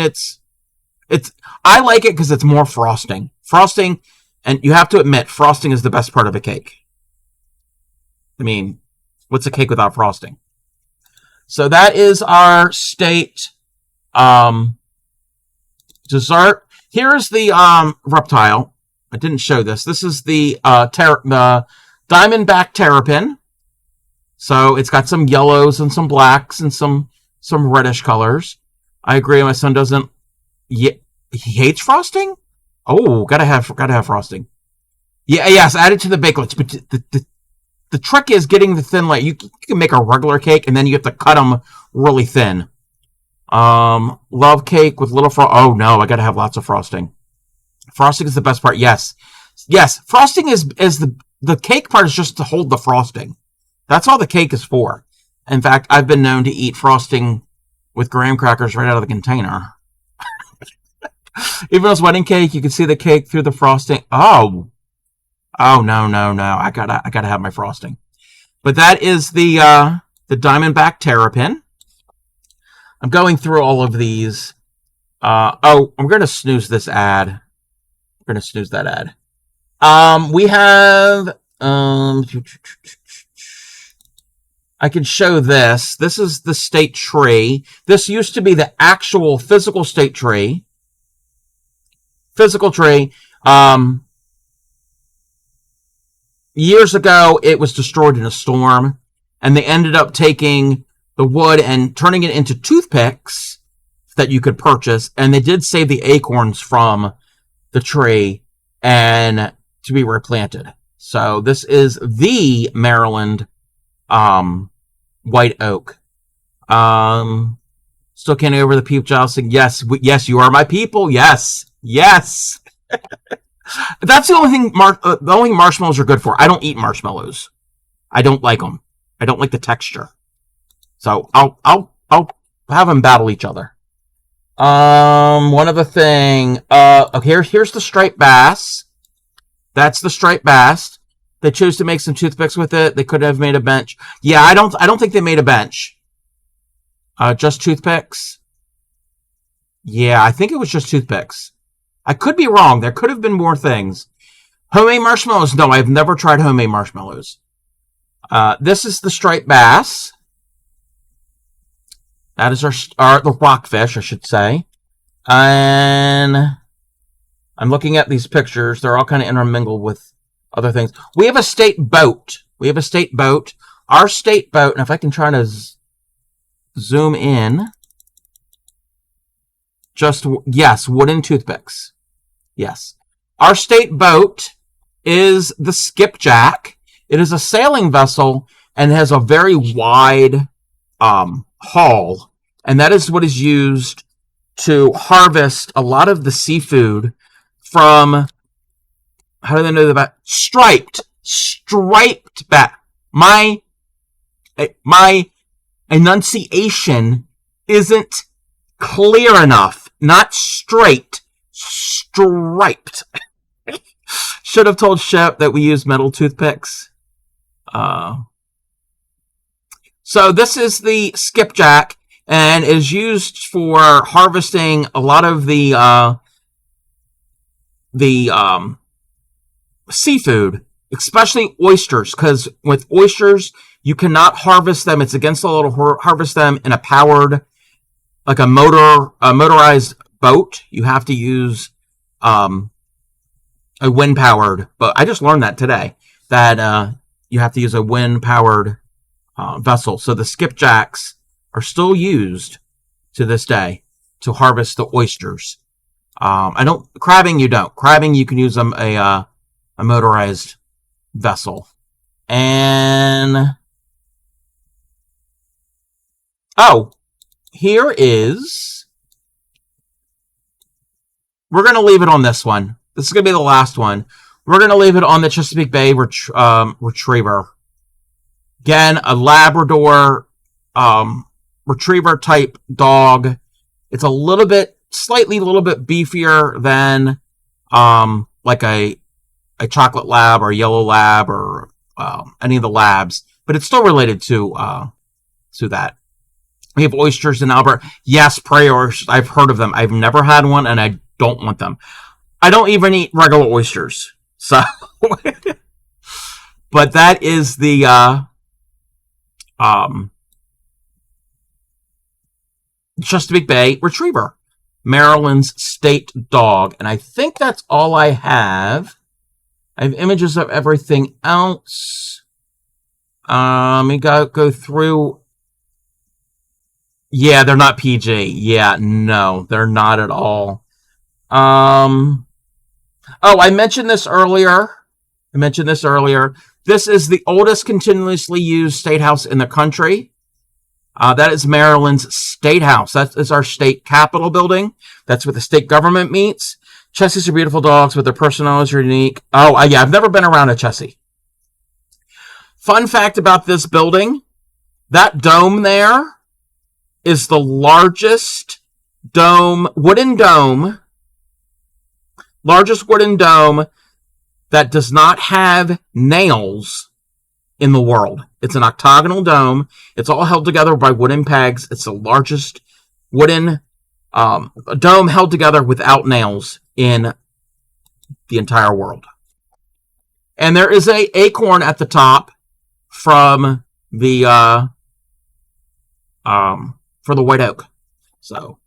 I like it because it's more frosting. Frosting, and you have to admit, frosting is the best part of a cake. I mean, what's a cake without frosting? So that is our state dessert. Here's the reptile. I didn't show this. This is the diamondback terrapin. So it's got some yellows and some blacks and some reddish colors. I agree. My son doesn't. He hates frosting. Oh, gotta have frosting. Yeah, yes, add it to the bakelets. But the trick is getting the thin layer. You can make a regular cake and then you have to cut them really thin. Love cake with little oh no, I gotta have lots of frosting. Frosting is the best part. Yes. Frosting is the cake part is just to hold the frosting. That's all the cake is for. In fact, I've been known to eat frosting with graham crackers right out of the container. Even those wedding cake, you can see the cake through the frosting. Oh no. I gotta have my frosting. But that is the diamondback terrapin. I'm going through all of these. I'm going to snooze this ad. I'm going to snooze that ad. We have, I can show this. This is the state tree. This used to be the actual physical state tree. Years ago, it was destroyed in a storm, and they ended up taking the wood and turning it into toothpicks that you could purchase, and they did save the acorns from the tree and to be replanted. So this is the Maryland white oak. Still can't get over the peep jousting. Yes, you are my people. Yes. That's the only thing. The only marshmallows are good for. I don't eat marshmallows. I don't like them. I don't like the texture. So I'll have them battle each other. One other thing. Okay, here's the striped bass. That's the striped bass. They chose to make some toothpicks with it. They could have made a bench. Yeah, I don't think they made a bench. Just toothpicks. Yeah, I think it was just toothpicks. I could be wrong. There could have been more things. Homemade marshmallows. No, I've never tried homemade marshmallows. This is the striped bass. That is the rockfish, I should say. And I'm looking at these pictures. They're all kind of intermingled with other things. We have a state boat. Our state boat, and if I can try to zoom in. Yes, wooden toothpicks. Yes. Our state boat is the Skipjack. It is a sailing vessel and has a very wide hull. And that is what is used to harvest a lot of the seafood from, how do they know that? Striped bass. My enunciation isn't clear enough. Not straight. Striped. Should have told Shep that we use metal toothpicks. So this is the skipjack and is used for harvesting a lot of the seafood, especially oysters, because with oysters you cannot harvest them. It's against the law to harvest them in a powered, like a motorized boat. You have to use a wind powered. But I just learned that today that you have to use a wind powered vessel. So the skipjacks are still used to this day to harvest the oysters. Crabbing you don't. Crabbing you can use a motorized vessel. And here is. We're going to leave it on this one. This is going to be the last one. We're going to leave it on the Chesapeake Bay Retriever. Again, a Labrador Retriever type dog. It's a little bit beefier than like a chocolate lab or a yellow lab or any of the labs, but it's still related to that. We have oysters in Albert. Yes, prairie oysters. I've heard of them. I've never had one, and I don't want them. I don't even eat regular oysters. So, but that is the Chesapeake Bay Retriever, Maryland's state dog, and I think that's all I have. I have images of everything else. Let me go through. Yeah, they're not PG. Yeah, no, they're not at all. I mentioned this earlier. This is the oldest continuously used state house in the country. That is Maryland's State House. That is our state capitol building. That's where the state government meets. Chessies are beautiful dogs, but their personalities are unique. Yeah, I've never been around a Chessie. Fun fact about this building, that dome there is the largest wooden dome that does not have nails in the world. It's an octagonal dome. It's all held together by wooden pegs. It's the largest wooden dome held together without nails in the entire world. And there is a acorn at the top from the for the white oak. So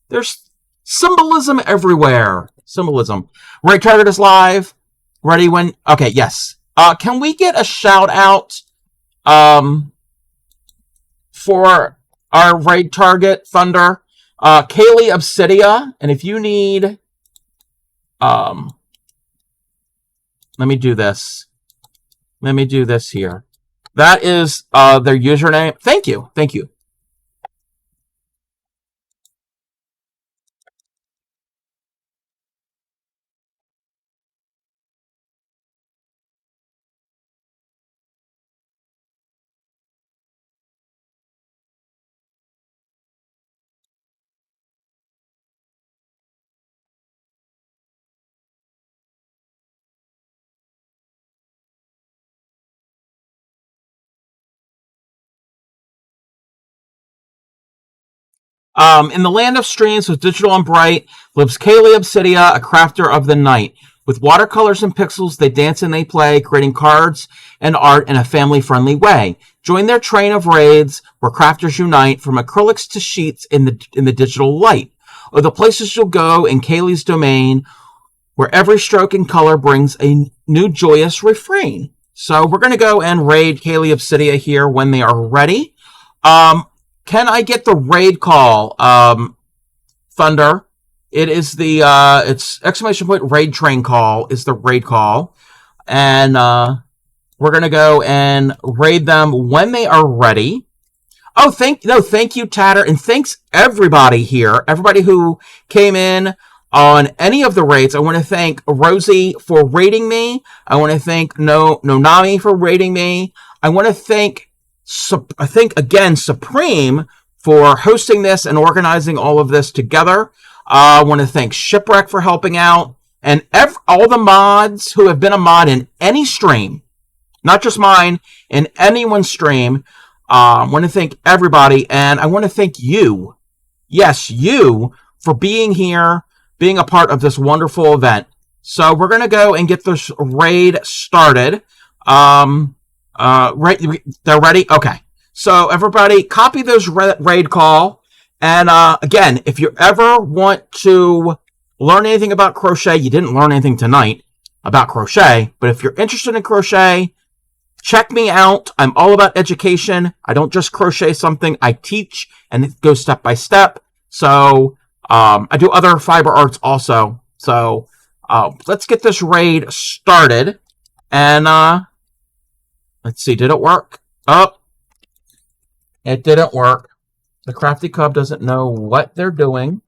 there's symbolism everywhere. Symbolism. Right Target is live. Ready when? Okay, yes. Can we get a shout out for our raid target Thunder? Kaylee Obsidia, and if you need let me do this here. That is their username. Thank you. In the land of streams with digital and bright lives Kaylee Obsidia, a crafter of the night. With watercolors and pixels, they dance and they play, creating cards and art in a family-friendly way. Join their train of raids where crafters unite from acrylics to sheets in the digital light. Or the places you'll go in Kaylee's domain where every stroke and color brings a new joyous refrain. So we're going to go and raid Kaylee Obsidia here when they are ready. Can I get the raid call, Thunder? It is the, it's exclamation point raid train call is the raid call. And, we're going to go and raid them when they are ready. Oh, thank you, Tatter. And thanks everybody here. Everybody who came in on any of the raids. I want to thank Rosie for raiding me. I want to thank Nonami for raiding me. I want to thank, again, Supreme for hosting this and organizing all of this together. I want to thank Shipwreck for helping out. And all the mods who have been a mod in any stream, not just mine, in anyone's stream. I want to thank everybody. And I want to thank you. Yes, you, for being here, being a part of this wonderful event. So we're going to go and get this raid started. Right, they're ready? Okay. So everybody copy this raid call. And again, if you ever want to learn anything about crochet, you didn't learn anything tonight about crochet, but if you're interested in crochet, check me out. I'm all about education. I don't just crochet something. I teach and it goes step by step. So I do other fiber arts also. So let's get this raid started. And let's see, did it work? Oh, it didn't work. The Crafty Cub doesn't know what they're doing.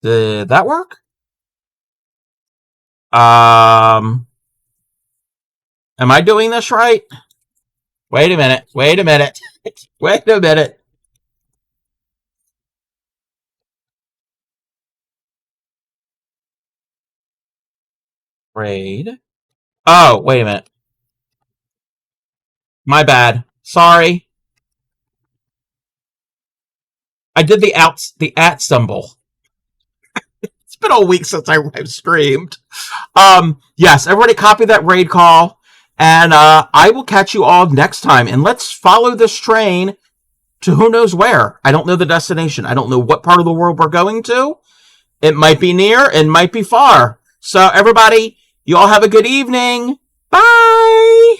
Did that work? Am I doing this right? Wait a minute. Wait a minute. Wait a minute. Raid. Oh, wait a minute. My bad. Sorry. I did the at symbol. It's been a week since I've streamed. Yes, everybody copy that raid call. And I will catch you all next time. And let's follow this train to who knows where. I don't know the destination. I don't know what part of the world we're going to. It might be near, it might be far. So everybody, you all have a good evening. Bye!